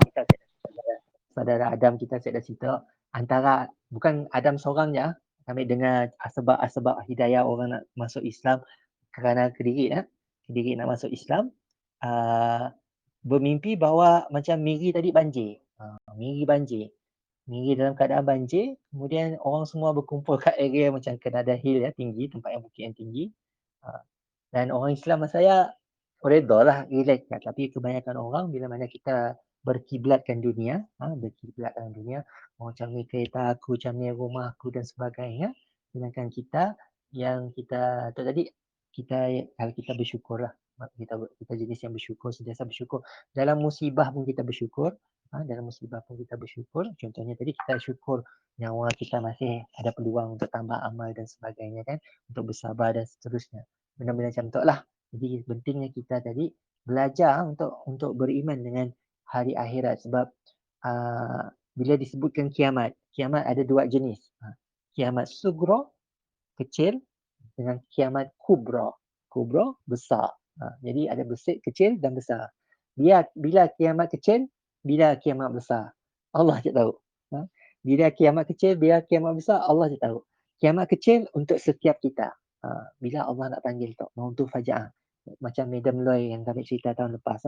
Saudara Adam kita set dah situ. Antara bukan Adam seorang je kami dengar asbab hidayah orang nak masuk Islam kerana Kediri sedikit nak masuk Islam, bermimpi bahawa macam Miri tadi banjir. Miri banjir. Miri dalam keadaan banjir, kemudian orang semua berkumpul kat area macam Kenada Hill ya, tinggi, tempat yang bukit yang tinggi. Dan orang Islam saya redalah, relax kan. Tapi kebanyakan orang bila mana kita berkiblatkan dunia, berkiblatkan dunia, macam ni kereta aku, macam ni rumah aku dan sebagainya. Sedangkan kita yang kita tu tadi, kita kalau kita bersyukurlah. Kita jenis yang bersyukur, sentiasa bersyukur. Dalam musibah pun kita bersyukur. Dalam musibah pun kita bersyukur. Contohnya tadi kita syukur nyawa kita masih ada peluang untuk tambah amal dan sebagainya kan. Untuk bersabar dan seterusnya. Benda-benda macam tu lah. Jadi pentingnya kita tadi belajar untuk beriman dengan hari akhirat sebab bila disebutkan kiamat ada dua jenis. Kiamat sugro, kecil, dengan kiamat kubra. Kubra besar. Jadi ada besar, kecil dan besar. Bila kiamat kecil, bila kiamat besar. Allah je tahu. Bila kiamat kecil, bila kiamat besar, Allah je tahu. Kiamat kecil untuk setiap kita. Bila Allah nak panggil tu, mautu faja'ah. Macam Madam Loy yang kami cerita tahun lepas.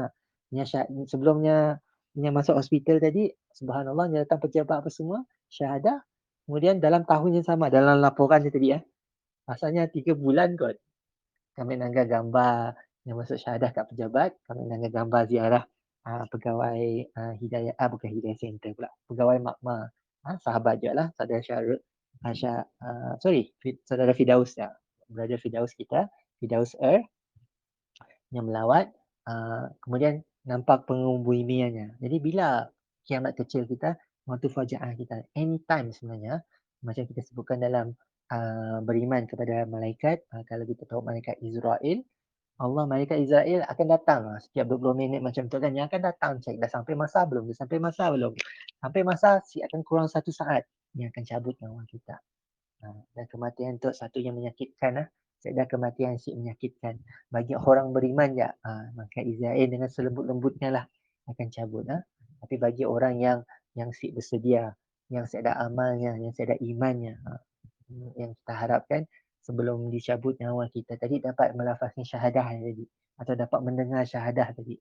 Sebelumnya masuk hospital tadi, subhanallah, dia datang pejabat apa semua, syahadah. Kemudian dalam tahun yang sama, dalam laporan dia tadi rasanya 3 bulan kot. Kami nanggar gambar yang masuk syahadah kat pejabat. Kami nanggar gambar ziarah pegawai Hidayah, bukan Hidayah Center pula. Pegawai Makma. Sahabat je lah. Saudara Syarul. Saudara Fidaus ya. Brother Fidaus kita. Fidaus yang melawat. Kemudian nampak pengumbumiannya. Jadi bila kiamat kecil kita, waktu faja'ah kita, anytime sebenarnya, macam kita sebutkan dalam beriman kepada malaikat, kalau kita tahu malaikat Israel, malaikat Israel akan datang setiap 20 minit macam tu kan, yang akan datang cek dah sampai masa belum, sampai masa akan kurang 1 saat yang akan cabut nyawa kita. Dan kematian tu satu yang menyakitkan Sekedar kematian si menyakitkan. Bagi orang beriman je, maka Israel dengan selembut-lembutnya lah akan cabut. Tapi bagi orang yang si bersedia, yang seada amalnya, yang seada imannya, yang kita harapkan sebelum dicabut nyawa kita tadi dapat melafazkan syahadah tadi, atau dapat mendengar syahadah tadi.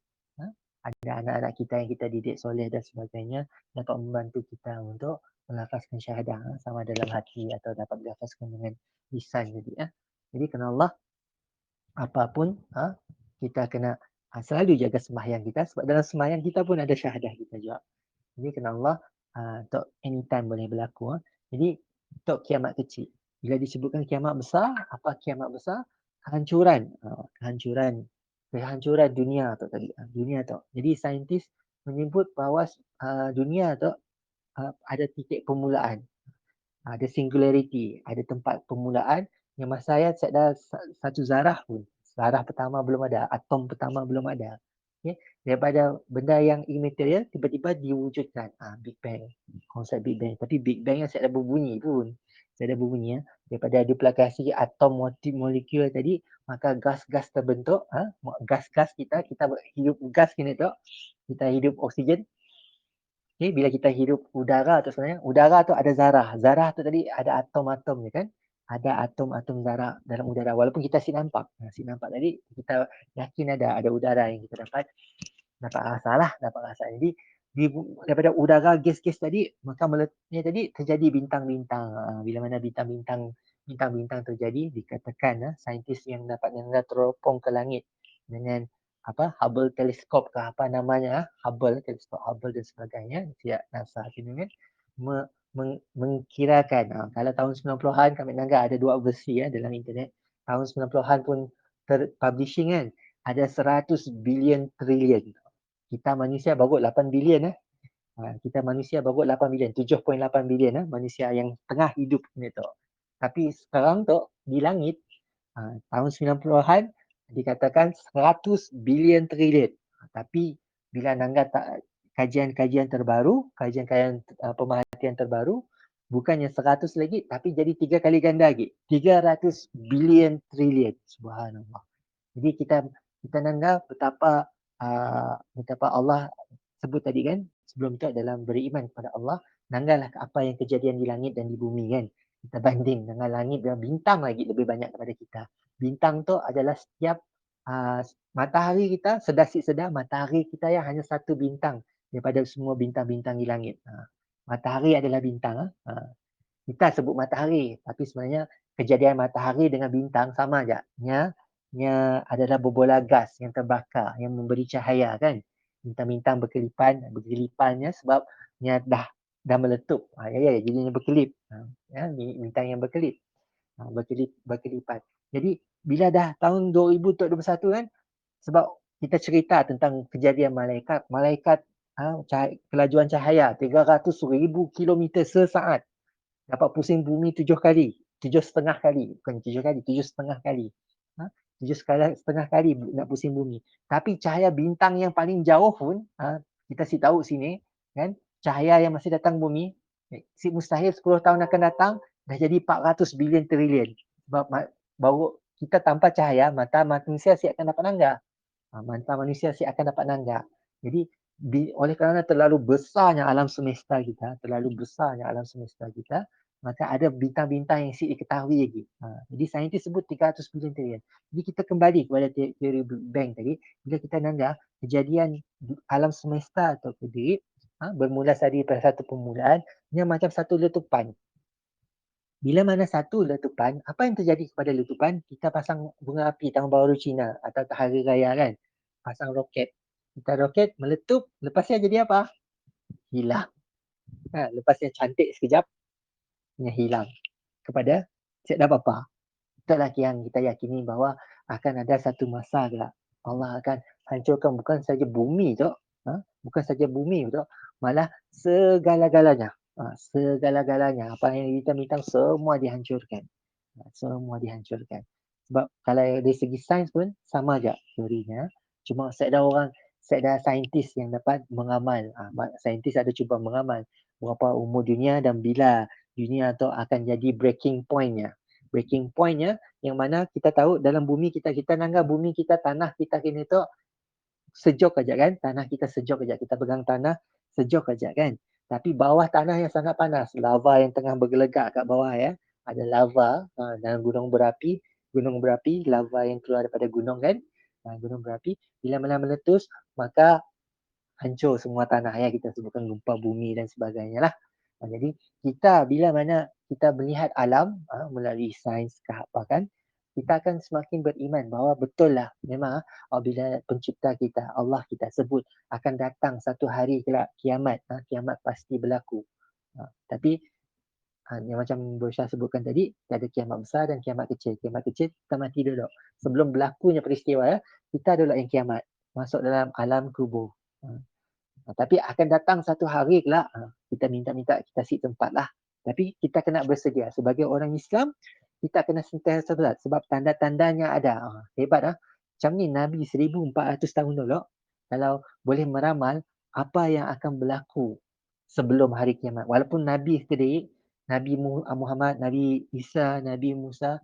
Ada anak-anak kita yang kita didik soleh dan sebagainya, dapat membantu kita untuk melafazkan syahadah sama dalam hati atau dapat melafazkan dengan lisan jadi. Jadi kena Allah, apapun kita kena selalu jaga sembahyang kita, sebab dalam sembahyang kita pun ada syahadah kita juga. Jadi kena Allah untuk anytime boleh berlaku. Jadi untuk kiamat kecil, bila disebutkan kiamat besar, apa kiamat besar? Kehancuran dunia tu tadi. Dunia tu. Jadi saintis menyebut bahawa dunia tu ada titik permulaan. Ada singularity, ada tempat permulaan yang masa saya ada satu zarah pun. Zarah pertama belum ada, atom pertama belum ada. Okay? Daripada benda yang immaterial tiba-tiba diwujudkan. Big Bang. Konsep Big Bang. Tapi Big Bang yang saya ada berbunyi pun. Saya ada berbunyi daripada duplikasi atom molekul tadi, maka gas-gas terbentuk. Gas-gas kita hidup gas kini tu. Kita hidup oksigen. Okay, bila kita hidup udara tu sebenarnya, udara tu ada zarah. Zarah tu tadi ada atom-atom je kan. Ada atom-atom zarah dalam udara. Walaupun kita nampak. Tadi kita yakin ada udara yang kita dapat rasa. Jadi daripada udara gas-gas tadi, maka meletupnya tadi terjadi bintang-bintang. Bila mana bintang-bintang terjadi, dikatakan saintis yang dapat teropong ke langit dengan Hubble teleskop ke apa namanya, teleskop Hubble dan sebagainya, tidak NASA ini kan, mengkirakan kalau tahun 90-an kami nanggap ada 2 versi dalam internet. Tahun 90-an pun publishing kan, ada 100 bilion trilion. Kita manusia baru 8 bilion kita manusia baru 8 bilion, 7.8 bilion manusia yang tengah hidup ni tu. Tapi sekarang tu di langit tahun 90-an dikatakan 100 bilion trilion. Tapi bila nanggap kajian-kajian terbaru, kajian-kajian pemerhatian terbaru, bukannya 100 lagi tapi jadi 3 kali ganda lagi. 300 bilion trilion. Subhanallah. Jadi kita nanggap betapa Allah sebut tadi kan, sebelum tu dalam beriman kepada Allah, nanggalah apa yang kejadian di langit dan di bumi kan. Kita banding dengan langit dan bintang lagi lebih banyak daripada kita. Bintang tu adalah setiap matahari kita sedar matahari kita yang hanya satu bintang daripada semua bintang-bintang di langit. Matahari adalah bintang. Kita sebut matahari, tapi sebenarnya kejadian matahari dengan bintang sama aja. Nya adalah bobola gas yang terbakar yang memberi cahaya kan. Bintang-bintang berkelipannya sebab dah meletup. Jadinya berkelip. Bintang yang berkelip. Berkelipan. Jadi bila dah tahun 2021 kan, sebab kita cerita tentang kejadian malaikat. Malaikat kelajuan cahaya 300,000 kilometer sesaat. Dapat pusing bumi 7 kali. 7,5 kali. Bukan 7 kali, 7,5 kali. 7,5 kali nak pusing bumi. Tapi cahaya bintang yang paling jauh pun, kita si tahu sini, kan, cahaya yang masih datang bumi, mustahil 10 tahun akan datang, dah jadi 400 bilion trilion. Sebab baru kita tanpa cahaya, mata manusia akan dapat nanggap. Mata manusia akan dapat nanggap. Jadi, oleh kerana terlalu besarnya alam semesta kita, maka ada bintang-bintang yang diketahui lagi. Jadi saintis sebut 300 bilion trilion. Jadi kita kembali kepada teori Big Bang tadi, bila kita nanggap kejadian alam semesta atau diri bermula daripada satu permulaan yang macam satu letupan. Bila mana satu letupan, apa yang terjadi kepada letupan? Kita pasang bunga api tahun baru Cina atau hari raya kan. Pasang roket. Kita roket meletup, lepasnya jadi apa? Hilang. Lepasnya cantik sekejap, hilang kepada tiada apa-apa. Itulah yang kita yakini bahawa akan ada satu masa kelak Allah akan hancurkan bukan saja bumi tu, bukan saja bumi tu, malah segala-galanya. Segala-galanya apa yang kita minta semua dihancurkan. Semua dihancurkan. Sebab kalau dari segi sains pun sama aja teorinya. Cuma saya ada saintis yang dapat mengamal. Saintis ada cuba mengamal berapa umur dunia dan bila dunia tu akan jadi breaking point-nya. Breaking point-nya yang mana kita tahu dalam bumi kita nanggap bumi kita, tanah kita kini tu sejuk aja kan. Tanah kita sejuk aja. Kita pegang tanah sejuk aja kan. Tapi bawah tanah yang sangat panas. Lava yang tengah bergelegak kat bawah ya. Ada lava dalam gunung berapi. Gunung berapi, lava yang keluar daripada gunung kan. Gunung berapi. Bila mana meletus, maka hancur semua tanah ya. Kita sebutkan gempa bumi dan sebagainya lah. Jadi kita bila mana kita melihat alam melalui sains ke apa kan, kita akan semakin beriman bahawa betul lah memang apabila pencipta kita, Allah kita sebut akan datang satu hari kelak kiamat. Kiamat pasti berlaku. Tapi yang macam Bosya sebutkan tadi, ada kiamat besar dan kiamat kecil. Kiamat kecil kita mati dulu. Sebelum berlakunya peristiwa kita dulu yang kiamat. Masuk dalam alam kubur. Tapi akan datang satu hari kelak, kita minta kita sit tempat lah. Tapi kita kena bersedia. Sebagai orang Islam, kita kena sentiasa berat. Sebab tanda-tandanya ada. Hebat lah. Macam ni Nabi 1400 tahun dulu, kalau boleh meramal apa yang akan berlaku sebelum hari kiamat. Walaupun Nabi sendiri, Nabi Muhammad, Nabi Isa, Nabi Musa,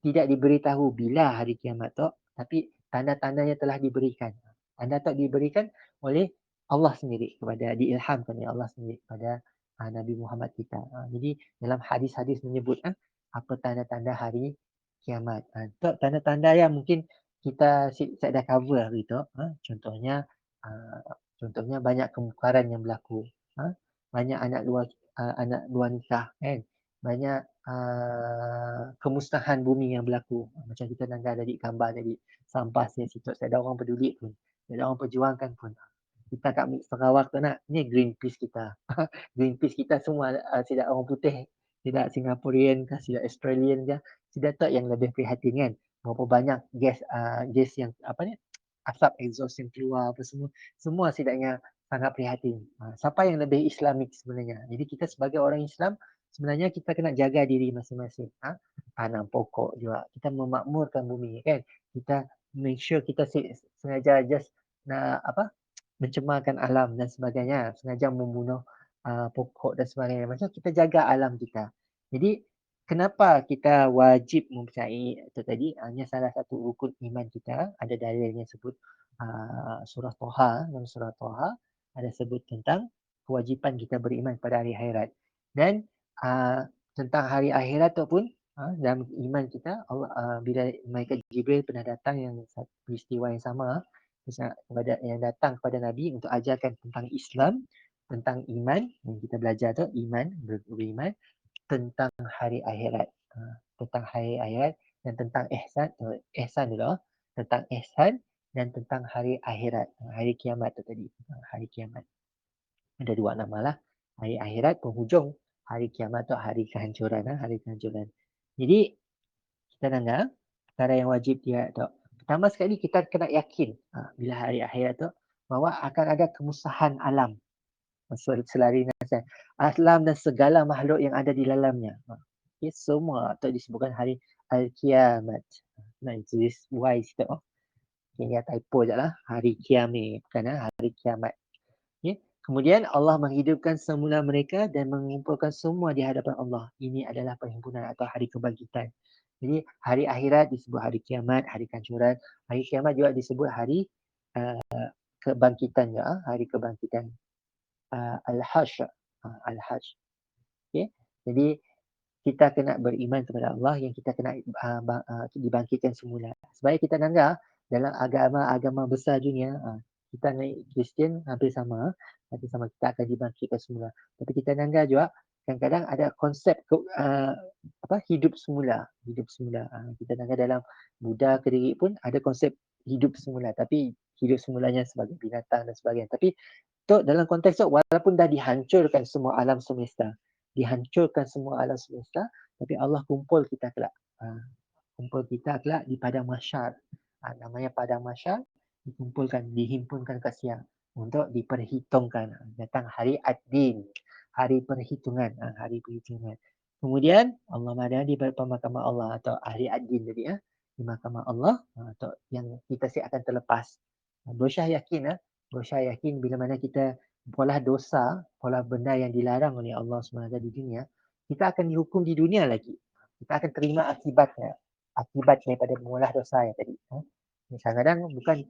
tidak diberitahu bila hari kiamat tu. Tapi tanda-tandanya telah diberikan. Tanda tak diberikan oleh Allah sendiri diilhamkan oleh Allah sendiri kepada Nabi Muhammad kita. Jadi dalam hadis-hadis menyebut apa tanda-tanda hari kiamat. Tanda-tanda yang mungkin saya dah cover hari tu. Contohnya banyak kemungkaran yang berlaku. Banyak anak luar nikah kan. Banyak kemusnahan bumi yang berlaku. Macam kita nanggap tadi gambar tadi sampah situ. Saya ada orang peduli pun. Ada orang perjuangkan pun. Kita kat Sarawak tu nak, ni Greenpeace kita. Greenpeace kita semua tidak orang putih, tidak Singaporean ke, tidak Australian ke, tidak tak yang lebih prihatin kan. Berapa banyak gas yang asap exhaust yang keluar apa semua setidaknya sangat prihatin. Siapa yang lebih Islamik sebenarnya? Jadi kita sebagai orang Islam sebenarnya kita kena jaga diri masing-masing. Tanam pokok juga. Kita memakmurkan bumi kan. Kita make sure kita sengaja just nak mencemarkan alam dan sebagainya, sengaja membunuh pokok dan sebagainya. Macam kita jaga alam kita. Jadi kenapa kita wajib mempercayai itu tadi? Hanya salah satu rukun iman kita. Ada dalilnya sebut surah Toha, dalam surah Toha ada sebut tentang kewajipan kita beriman pada hari akhirat. Dan tentang hari akhirat tu pun Dalam iman kita Allah bila malaikat Jibril pernah datang yang peristiwa yang sama kepada yang datang kepada Nabi untuk ajarkan tentang Islam, tentang iman yang kita belajar tu iman beriman, tentang hari akhirat. Tentang hari akhirat dan tentang ihsan dulu, tentang ihsan dan tentang hari akhirat, hari kiamat tu tadi, hari kiamat. Ada dua nama lah. Hari akhirat penghujung, hari kiamat tu hari kehancuran, hari kehancuran. Jadi kita dengar perkara yang wajib dia tu. Pertama sekali kita kena yakin bila hari akhirat tu bahawa akan ada kemusahan alam. Selari nasihat. Alam dan segala makhluk yang ada di dalamnya. Okay, semua tu disebutkan hari Al-Kiamat. Nah, tulis Y situ. Okay, ya typo je lah. Hari kiamat. Bukan hari kiamat. Okay. Kemudian Allah menghidupkan semula mereka dan mengumpulkan semua di hadapan Allah. Ini adalah perhimpunan atau hari kebangkitan. Jadi hari akhirat disebut hari kiamat, hari kehancuran. Hari kiamat juga disebut hari kebangkitan. Hari kebangkitan. Al-Hajj. Al-Hajj. Okay. Jadi kita kena beriman kepada Allah yang kita kena dibangkitkan semula. Sebab kita dengar dalam agama-agama besar dunia, kita naik Kristian hampir sama kita akan dibangkitkan semula. Tapi kita dengar juga kadang-kadang ada konsep hidup semula. Kita dengar dalam Buddha Kediri pun ada konsep hidup semula. Tapi hidup semulanya sebagai binatang dan sebagainya. Tapi tu dalam konteks tu walaupun dah dihancurkan semua alam semesta, tapi Allah kumpul kita kelak. Di padang mahsyar. Namanya padang mahsyar, dihimpunkan ke siang untuk diperhitungkan. Datang hari ad-din, hari perhitungan. Kemudian Allah ada di pemakaman Allah atau hari ad-din tadi di mahkamah Allah atau yang kita akan terlepas. Bersyah yakin bila mana kita pola dosa, pola benda yang dilarang oleh Allah SWT di dunia, kita akan dihukum di dunia lagi. Kita akan terima akibatnya. Akibat daripada mengolah dosa yang tadi. Kadang-kadang bukan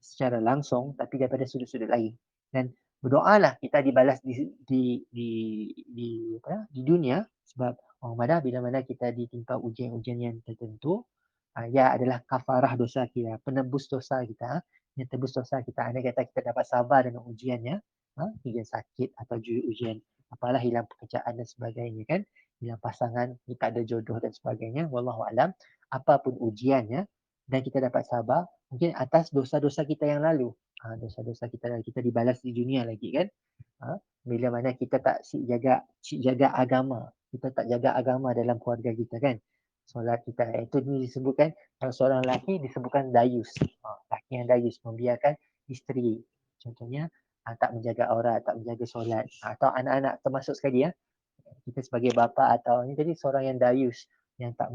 secara langsung, tapi daripada sudut-sudut lain. Dan berdoalah kita dibalas di dunia sebab orang madah bila mana kita ditimpa ujian-ujian yang tertentu, ia adalah kafarah dosa kita, penebus dosa kita. Yang tebus dosa kita, andai kata kita dapat sabar dengan ujiannya, ujian sakit atau ujian apalah hilang pekerjaan dan sebagainya kan, hilang pasangan, tak ada jodoh dan sebagainya, wallahu alam, apapun ujiannya dan kita dapat sabar, mungkin atas dosa-dosa kita yang lalu. Dosa-dosa kita dibalas di dunia lagi kan. Bila mana kita tak jaga agama, kita tak jaga agama dalam keluarga kita kan. Solat kita itu disebutkan kalau seorang lelaki disebutkan dayus. Lelaki yang dayus membiarkan isteri. Contohnya tak menjaga aurat, tak menjaga solat atau anak-anak termasuk sekali kita sebagai bapa atau ni tadi seorang yang dayus yang tak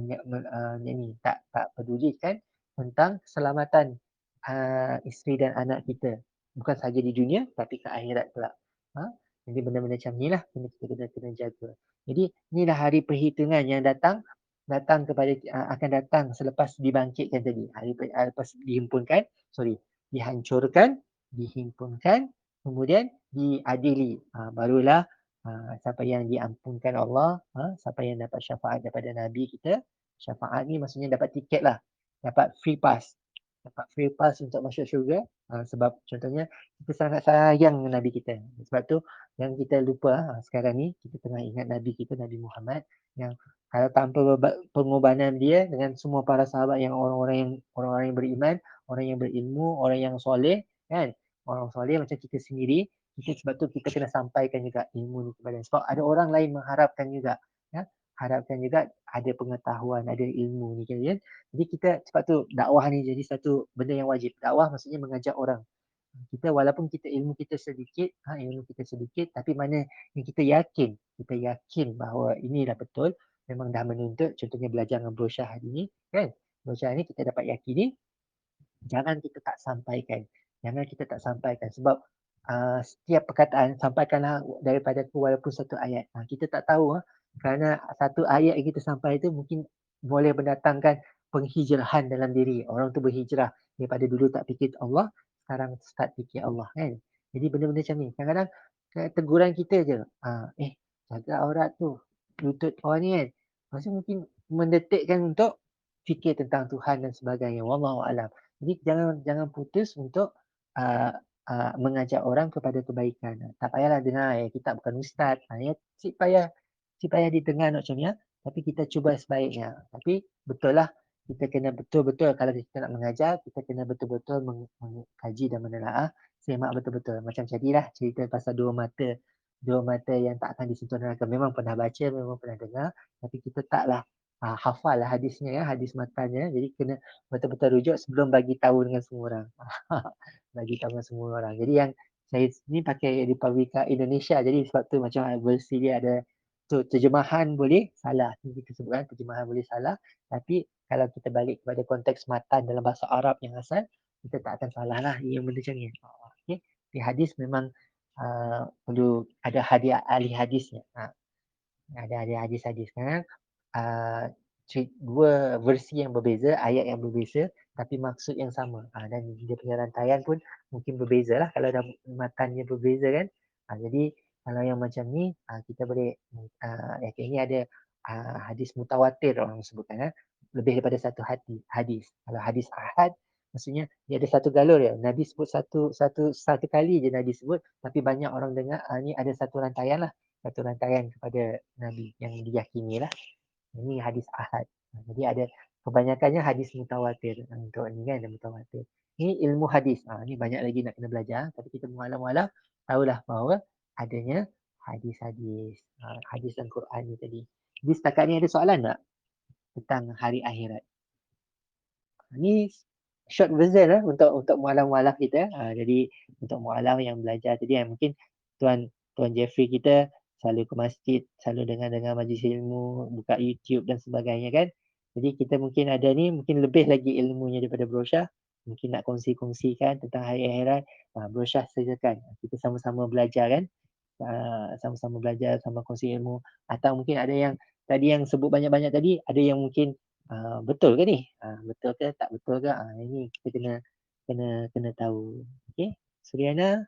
pedulikan tentang keselamatan isteri dan anak kita bukan sahaja di dunia tapi ke akhirat pula. Jadi benda-benda macam ni lah kita kena jaga. Jadi inilah hari perhitungan yang datang akan datang selepas dibangkitkan tadi. Lepas dihancurkan, dihimpunkan, kemudian diadili. Barulah siapa yang diampunkan Allah, siapa yang dapat syafaat daripada Nabi kita. Syafaat ni maksudnya dapat tiket lah. Dapat free pass untuk masuk syurga. Sebab contohnya kita sangat sayang dengan Nabi kita. Sebab tu yang kita lupa sekarang ni, kita tengah ingat Nabi kita, Nabi Muhammad, yang kalau tanpa pengorbanan dia dengan semua para sahabat yang orang-orang yang beriman, orang yang berilmu, orang yang soleh kan. Orang soleh macam kita sendiri, sebab tu kita kena sampaikan juga ilmu ni kepada sebab ada orang lain mengharapkan juga harapkan juga ada pengetahuan, ada ilmu ni kan. Jadi kita sebab tu dakwah ni jadi satu benda yang wajib. Dakwah maksudnya mengajak orang. Kita walaupun ilmu kita sedikit, tapi mana yang kita yakin bahawa inilah betul, memang dah menuntut, contohnya belajar dengan brosyah hari ni kan. Brosyah ni kita dapat yakini, jangan kita tak sampaikan. Sebab setiap perkataan sampaikanlah daripada walaupun satu ayat. Kita tak tahu kerana satu ayat yang kita sampai itu mungkin boleh mendatangkan penghijrahan dalam diri. Orang tu berhijrah daripada dulu tak fikir Allah, sekarang start fikir Allah kan. Jadi benda-benda macam ni. Kadang-kadang teguran kita je. Jaga aurat tu. Lutut orang ni kan. Maksudnya mungkin mendetikkan untuk fikir tentang Tuhan dan sebagainya. Wallahu a'lam. Jadi jangan jangan putus untuk uh, mengajak orang kepada kebaikan. Tak payahlah dengar kita bukan ustaz. Ya, cik payah didengar macam ni. Tapi kita cuba sebaiknya. Tapi betul lah kita kena betul-betul kalau kita nak mengajar, kita kena betul-betul mengkaji dan menelaah, semak betul-betul. Macam jadilah cerita pasal dua mata yang tak akan disentuh neraka. Memang pernah baca, memang pernah dengar, tapi kita taklah hafal lah hadisnya ya, hadis matanya. Jadi kena betul-betul rujuk sebelum bagi tahu dengan semua orang. Bagi tahu dengan semua orang. Jadi yang saya ni pakai Republika Indonesia. Jadi sebab tu macam versi dia ada terjemahan boleh salah. Kita sebutkan terjemahan boleh salah. Tapi kalau kita balik kepada konteks matan dalam bahasa Arab yang asal, kita tak akan salah lah. Yang benda macam ni. Okay. Di hadis memang perlu ada ahli hadisnya. Ada hadis-hadis kan. Dua versi yang berbeza, ayat yang berbeza, tapi maksud yang sama. Dan dia punya rantaian pun mungkin berbeza lah kalau dah matannya berbeza kan. Jadi kalau yang macam ni, kita boleh, ini ada hadis mutawatir orang sebutkan. Lebih daripada satu hadis. Kalau hadis ahad, maksudnya dia ada satu galur ya. Nabi sebut satu kali je Nabi sebut, tapi banyak orang dengar, ni ada satu rantaian lah. Satu rantaian kepada Nabi yang diyakini lah. Ini hadis ahad. Jadi ada kebanyakannya hadis mutawatir. Untuk ni kan ada mutawatir. Ini ilmu hadis. Ni banyak lagi nak kena belajar. Tapi kita mualam-mualam tahulah bahawa adanya hadis-hadis. Hadis dan Quran ni tadi. Jadi setakat ni ada soalan tak tentang hari akhirat? Ni short version lah untuk mualam-mualam kita. Jadi untuk mualam yang belajar tadi mungkin Tuan Jeffrey kita selalu ke masjid, selalu dengar majlis ilmu, buka YouTube dan sebagainya kan. Jadi kita mungkin ada ni, mungkin lebih lagi ilmunya daripada Brosyah. Mungkin nak kongsi-kongsikan tentang hari akhirat. Brosyah sejakan. Kita sama-sama belajar kan. Sama-sama belajar, sama kongsi ilmu. Atau mungkin ada yang tadi yang sebut banyak-banyak tadi, ada yang mungkin betul ke ni? Betul ke tak betul ke? Ini kita kena tahu. Okey. Suryana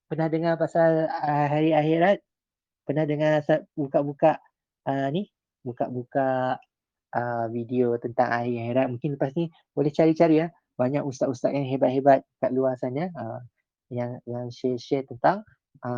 pernah dengar pasal hari akhirat? Pernah dengar buka-buka ni? Buka-buka video tentang hari akhirat. Mungkin lepas ni boleh cari-cari ya. Banyak ustaz-ustaz yang hebat-hebat kat luar sana yang share tentang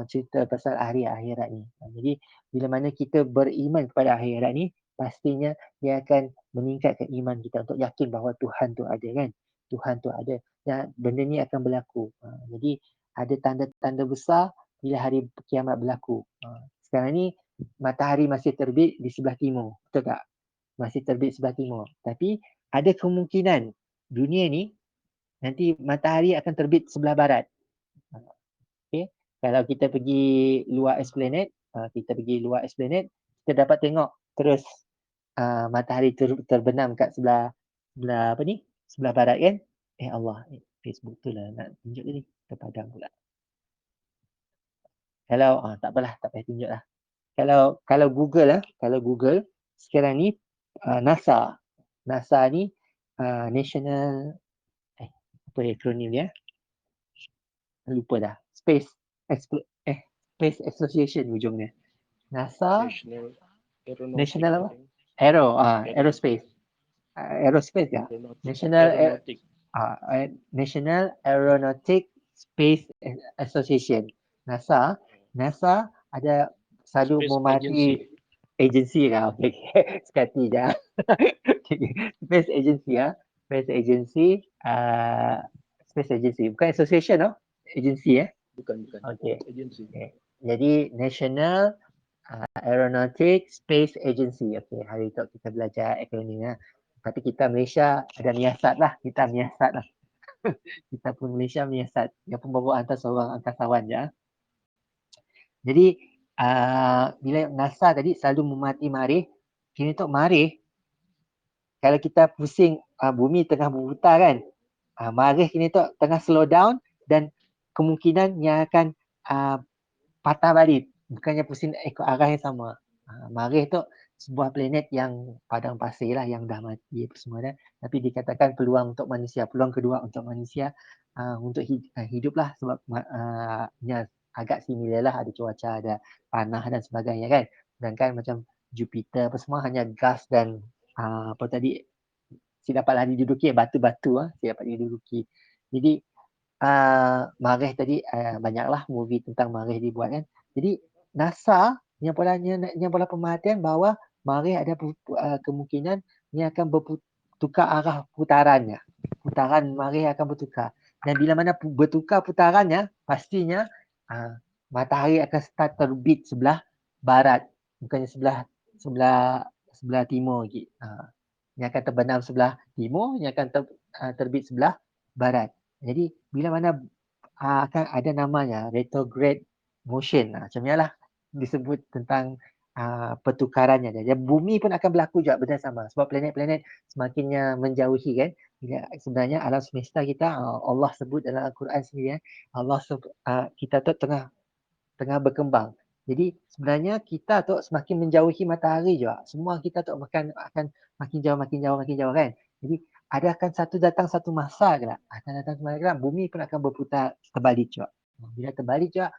cerita pasal hari akhirat ni. Jadi bila mana kita beriman kepada akhirat ni, pastinya dia akan meningkatkan iman kita untuk yakin bahawa Tuhan tu ada kan. Tuhan tu ada. Dan benda ni akan berlaku. Jadi ada tanda-tanda besar bila hari kiamat berlaku. Sekarang ni matahari masih terbit di sebelah timur. Betul tak? Masih terbit sebelah timur. Tapi ada kemungkinan dunia ni nanti matahari akan terbit sebelah barat. Okay. Kalau kita pergi luar Esplanade, kita dapat tengok terus matahari terbenam kat sebelah apa ni? Sebelah barat kan? Allah, Facebook tu lah nak tunjuk ni. Terpadam pula. Kalau tak apalah, tak payah tunjuk lah. Kalau Google sekarang ni NASA ni National apa akronim dia? Lupa dah. Space Association ujungnya. NASA National apa? Aerospace. Aerospace ya? National Aeronautic Space Association. NASA ada selalu memati agensi lah. Okay. Sekati je. Space Agency Space Agency. Bukan association no? Agency Bukan. Okay. Agensi. Okay. Jadi National Aeronautic Space Agency. Okay. Hari tu kita belajar akronim ya. Tapi kita Malaysia ada miasat lah. Kita pun Malaysia menyiasat. Dia pun bawa hantar seorang angkasawan je. Jadi bila NASA tadi selalu memati marikh, kini tu marikh kalau kita pusing bumi tengah berputar kan, marikh kini tu tengah slow down dan kemungkinan yang akan patah balik, bukannya pusing ikut arah yang sama. Marikh tu sebuah planet yang padang pasir lah, yang dah mati apa semua dah. Tapi dikatakan peluang kedua untuk manusia untuk hidup lah, sebab agak similar lah, ada cuaca, ada panah dan sebagainya kan. Sedangkan macam Jupiter apa semua hanya gas dan apa tadi, si dapatlah diduduki batu-batu si dapat diduduki. Jadi Marikh tadi banyaklah movie tentang Marikh dibuat kan. Jadi NASA yang pola pemerhatian bahawa Marikh ada kemungkinan ia akan bertukar arah putarannya. Putaran Marikh akan bertukar. Dan bila mana bertukar putarannya, pastinya matahari akan start terbit sebelah barat, bukannya sebelah timur lagi. Yang akan terbenam sebelah timur, yang akan terbit sebelah barat. Jadi bila mana akan ada namanya retrograde motion, macam ni lah disebut tentang pertukarannya. Jadi bumi pun akan berlaku juga benda sama sebab planet-planet semakinnya menjauhi kan. Sebenarnya alam semesta kita Allah sebut dalam Al-Quran sendiri Allah kita tu tengah berkembang. Jadi sebenarnya kita tu semakin menjauhi matahari juga. Semua kita tu akan makin jauh kan. Jadi akan datang satu masa kelak. Akan datang satu masa kelak bumi pun akan berputar terbalik juga. Bila terbalik juga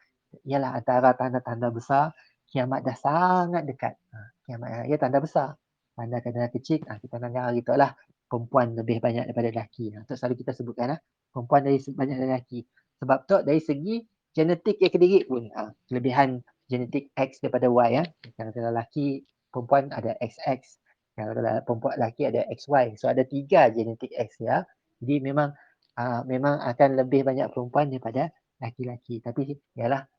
ialah antara tanda-tanda besar kiamat dah sangat dekat. Kiamat ia tanda besar. Tanda-tanda kecil kita dengar hari tu lah perempuan lebih banyak daripada lelaki. Tu selalu kita sebutkan perempuan banyak daripada lelaki. Sebab tu dari segi genetik yang kediri pun kelebihan genetik X daripada Y Kalau lelaki perempuan ada XX, kalau perempuan lelaki ada XY. So ada 3 genetik X Jadi memang akan lebih banyak perempuan daripada lelaki-lelaki. Tapi yalah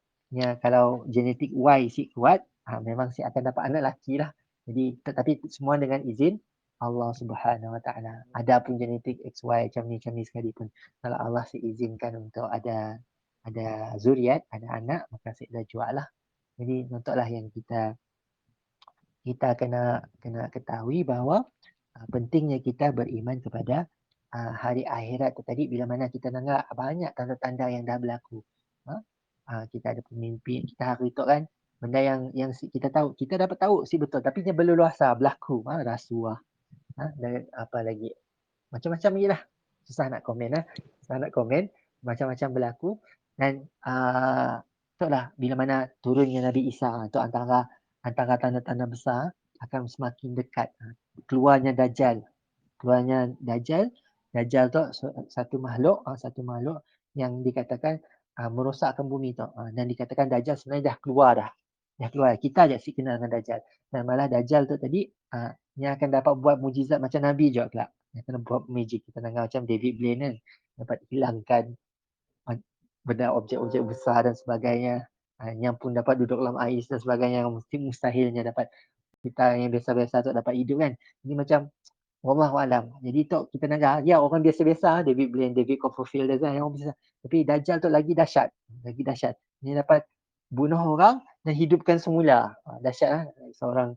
kalau genetik Y si kuat memang si akan dapat anak lelaki lah. Jadi tetapi semua dengan izin Allah Subhanahu Wa Taala. Ada pun genetik XY macam ni sekalipun kalau Allah izinkan untuk ada zuriat, ada anak, maka saya dah jual lah. Jadi contohlah yang kita kena ketahui bahawa pentingnya kita beriman kepada hari akhirat tu tadi bila mana kita dengar banyak tanda-tanda yang dah berlaku. Kita ada pemimpin, kita hari tu kan benda yang kita tahu, kita dapat tahu si betul tapi dia belum luasa berlaku. Rasuah. Dan apa lagi? Macam-macam je lah. Susah nak komen. Macam-macam berlaku. Dan tu lah bila mana turunnya Nabi Isa tu antara tanda-tanda besar akan semakin dekat. Keluarnya Dajjal. Dajjal tu satu makhluk yang dikatakan merosakkan bumi tu. Dan dikatakan Dajjal sebenarnya dah keluar dah. Kita je kenal dengan Dajjal. Dan malah Dajjal tu tadi yang akan dapat buat mujizat macam Nabi juga kelak. Yang kena buat magic. Kita dengar macam David Blaine kan. Dapat hilangkan benda objek-objek besar dan sebagainya. Yang pun dapat duduk dalam ais dan sebagainya. Yang mustahilnya dapat kita yang biasa-biasa tu dapat hidup kan. Jadi macam Wallahualam. Jadi tu kita dengar, orang biasa-biasa, David Blaine, David Copperfield dan yang biasa. Tapi Dajjal tu lagi dahsyat. Dia dapat bunuh orang dan hidupkan semula. Dahsyat lah. Seorang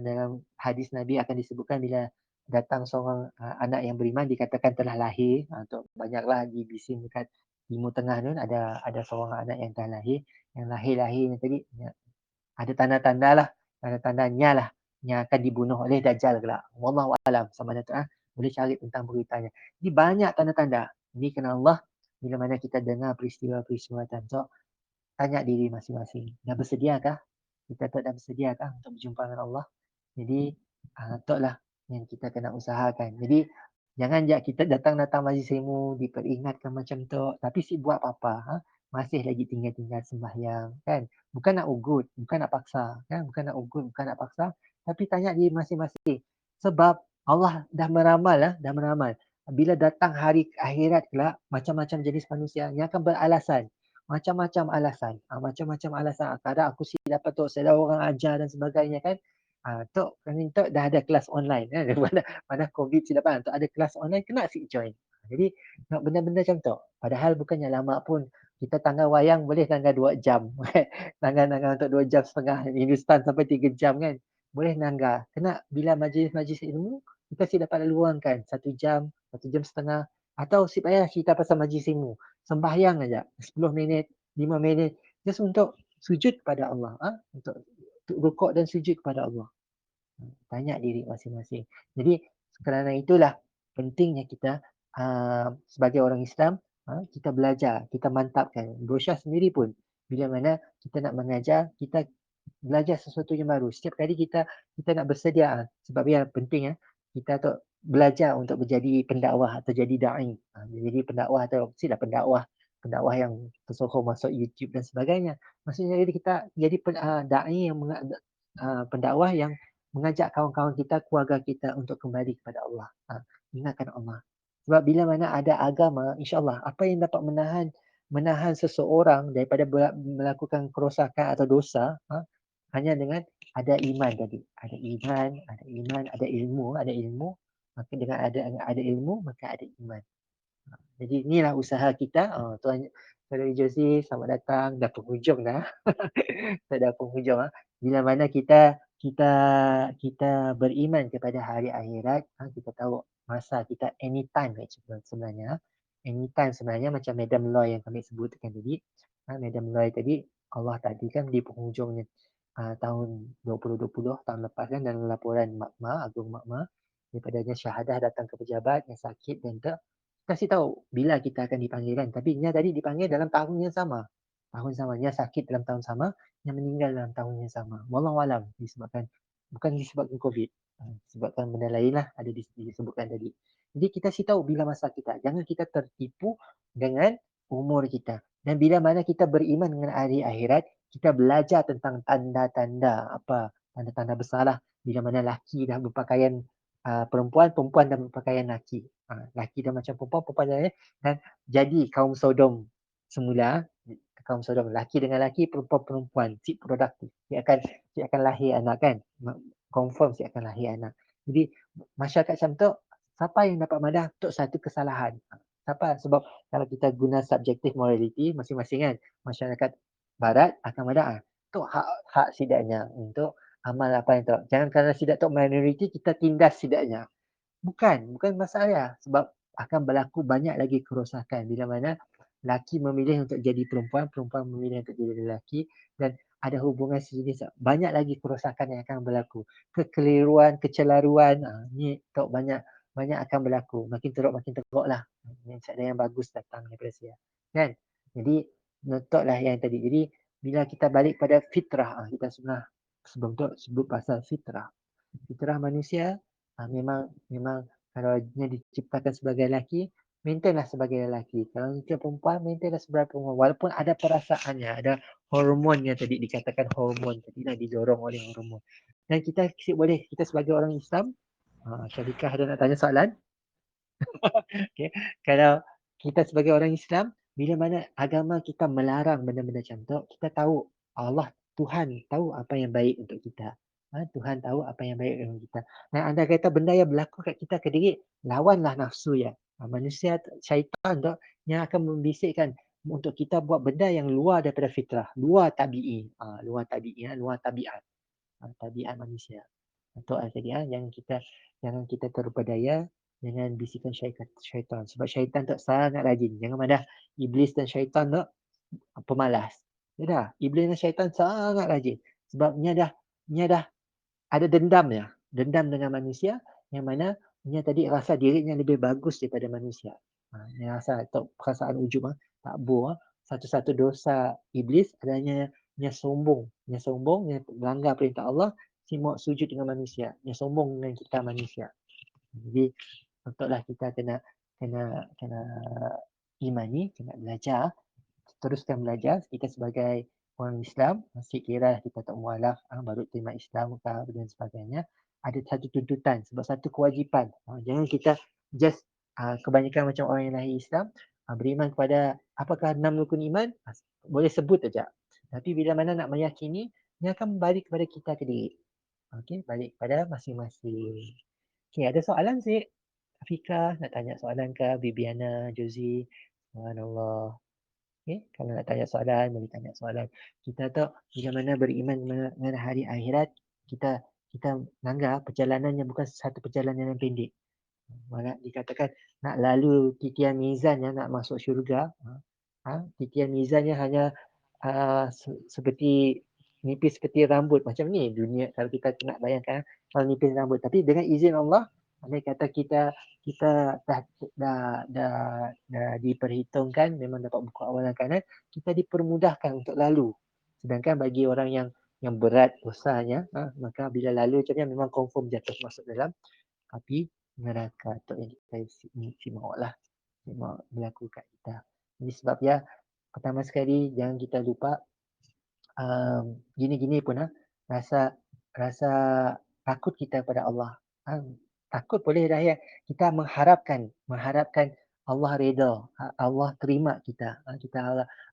dalam hadis Nabi akan disebutkan bila datang seorang anak yang beriman dikatakan telah lahir. Untuk banyaklah di bising dekat Timur Tengah tu ada seorang anak yang telah lahir. Yang lahir ni tadi ada tanda-tanda lah. Tanda-tandanya lah yang akan dibunuh oleh Dajjal kelak. Wallahualam sama ada boleh cari tentang beritanya. Jadi banyak tanda-tanda. Ini kena Allah bila mana kita dengar peristiwa-peristiwa macam tanya diri masing-masing. Dah bersediakah? Kita tak dah bersediakah untuk berjumpa dengan Allah? Jadi lah yang kita kena usahakan. Jadi jangan kita datang majlis ilmu diperingatkan macam tu tapi si buat apa-apa. Masih lagi tinggal-tinggal sembahyang kan. Bukan nak ugut, bukan nak paksa kan. Bukan nak ugut, bukan nak paksa. Tapi tanya diri masing-masing. Sebab Allah dah meramal. Bila datang hari akhirat kelak, macam-macam jenis manusia yang akan beralasan. Macam-macam alasan. Kadang aku dapat tu, saya orang ajar dan sebagainya kan. Tok dah ada kelas online kan. Mana COVID dapat tok ada kelas online, kena join. Jadi benda-benda macam tu. Padahal bukannya lama pun. Kita tanggal wayang boleh tanggal 2 jam. Tanggal untuk 2 jam setengah. Hindustan sampai 3 jam kan. Boleh nanggar. Kena bila majlis-majlis ilmu, kita dapat luangkan 1 jam, 1 jam setengah. Atau payah kita pasal majlis ilmu. Sembahyang aja 10 minit, 5 minit. Just untuk sujud kepada Allah. Untuk rukuk dan sujud kepada Allah. Tanya diri masing-masing. Jadi kerana itulah pentingnya kita sebagai orang Islam kita belajar, kita mantapkan. Brosyah sendiri pun bila mana kita nak mengajar, kita belajar sesuatu yang baru. Setiap kali kita nak bersedia, sebab yang penting kita tu belajar untuk menjadi pendakwah atau jadi da'i. Jadi pendakwah atau mestilah pendakwah yang tersohor masuk YouTube dan sebagainya. Maksudnya jadi kita jadi da'i yang pendakwah yang mengajak kawan-kawan kita, keluarga kita untuk kembali kepada Allah. Ingatkan Allah. Sebab bila mana ada agama, insya-Allah apa yang dapat menahan seseorang daripada melakukan kerosakan atau dosa, hanya dengan ada iman tadi. Ada ilmu. Maka dengan ada ilmu, maka ada iman. Jadi inilah usaha kita. Tuan Saudari Josie, selamat datang. Dah penghujung dah. Dah penghujung. Bila mana kita beriman kepada hari akhirat, kita tahu masa kita anytime sebenarnya. Anytime sebenarnya macam Madam Loy yang kami sebutkan tadi. Madam Loy tadi, Allah tadi kan di penghujungnya tahun 2020, tahun lepas kan, dalam laporan Agung Makma, daripadanya syahadah datang ke pejabat yang sakit dan tak kasih tahu bila kita akan dipanggil kan. Tapi Nya tadi dipanggil dalam tahun yang sama. Tahun sama. Nya sakit dalam tahun sama. Nya meninggal dalam tahun yang sama. Wallahualam bukan disebabkan COVID. Disebabkan benda lain lah ada disebutkan tadi. Jadi kita kasih tahu bila masa kita. Jangan kita tertipu dengan umur kita. Dan bila mana kita beriman dengan hari akhirat, kita belajar tentang tanda-tanda tanda-tanda besar lah. Bila mana laki dah berpakaian perempuan dah berpakaian laki. Laki dah macam perempuan dah dan jadi kaum Sodom semula. Kaum Sodom, laki dengan laki, perempuan si produktif. Dia akan lahir anak kan. Confirm dia akan lahir anak. Jadi masyarakat macam tu, siapa yang dapat madah untuk satu kesalahan? Siapa? Sebab kalau kita guna subjective morality masing-masing kan, masyarakat barat akan madah. Itu hak sidaknya untuk amal apa yang tak. Jangan kerana sidak tu minoriti kita tindas sidaknya. Bukan masalah. Sebab akan berlaku banyak lagi kerosakan bila mana laki memilih untuk jadi perempuan, perempuan memilih untuk jadi lelaki dan ada hubungan sejenis. Banyak lagi kerosakan yang akan berlaku. Kekeliruan, kecelaruan, ni tak banyak akan berlaku. Makin teruk lah. Tak ada yang bagus datang daripada saya. Kan? Jadi, nototlah yang tadi. Jadi, bila kita balik pada fitrah, kita sebenarnya sebelum tu sebut pasal fitrah. Fitrah manusia memang kalau dia diciptakan sebagai lelaki, maintainlah sebagai lelaki. Kalau dia perempuan, maintainlah sebagai perempuan. Walaupun ada perasaannya, ada hormonnya tadi dikatakan hormon tadi lah didorong oleh hormon. Dan kita sebagai orang Islam, Syarikah ada nak tanya soalan? Okay. Kalau kita sebagai orang Islam, bila mana agama kita melarang benda-benda macam tu, kita tahu Allah, Tuhan tahu apa yang baik untuk kita. Tuhan tahu apa yang baik untuk kita. Dan anda kata benda yang berlaku kat kita ke diri, lawanlah nafsu ya. Manusia, syaitan tu yang akan membisikkan untuk kita buat benda yang luar daripada fitrah, luar tabi'i, luar tabiat, tabiat manusia. Untuk tadi jangan kita terpedaya dengan bisikan syaitan. Sebab syaitan tak sangat rajin. Jangan madah iblis dan syaitan tak pemalas. Ya dah, iblis dan syaitan sangat rajin. Sebab nya dah ada dendamnya. Dendam dengan manusia yang mana nya tadi rasa dirinya lebih bagus daripada manusia. Nya rasa tak perasaan ujub tak boleh. Satu-satu dosa iblis adanya nya sombong. Nya melanggar perintah Allah, simuk sujud dengan manusia. Nya sombong dengan kita manusia. Jadi untuklah kita kena imani, kena belajar, teruskan belajar. Kita sebagai orang Islam, masih kira kita tak mualaf, baru terima Islam dan sebagainya. Ada satu tuntutan, sebab satu kewajipan. Jangan kita just kebanyakan macam orang yang lahir Islam, beriman kepada apakah 6 rukun iman, boleh sebut saja. Tapi bila mana nak meyakini, dia akan balik kepada kita sendiri. Okey, balik kepada masing-masing. Okey, ada soalan Cik Afika? Nak tanya soalan ke? Bibiana, Josie? Subhanallah. Okay. Kalau nak tanya soalan, boleh tanya soalan. Kita tahu bila mana beriman dengan hari akhirat, kita langgar perjalanannya bukan satu perjalanan yang pendek. Malah dikatakan nak lalu titian mizan yang nak masuk syurga, titian mizannya hanya seperti nipis seperti rambut macam ni dunia. Kalau kita nak bayangkan kalau nipis rambut, tapi dengan izin Allah, andai kata kita dah diperhitungkan, memang dapat buku awalan kanan, kita dipermudahkan untuk lalu. Sedangkan bagi orang yang yang berat dosanya, maka bila lalu macam ni memang confirm jatuh masuk dalam api neraka. Itu yang kita simak lah. Simak berlaku kat kita. Jadi sebabnya pertama sekali jangan kita lupa gini-gini pun rasa rasa takut kita kepada Allah. Takut boleh dah ya. Kita mengharapkan Allah redha, Allah terima kita.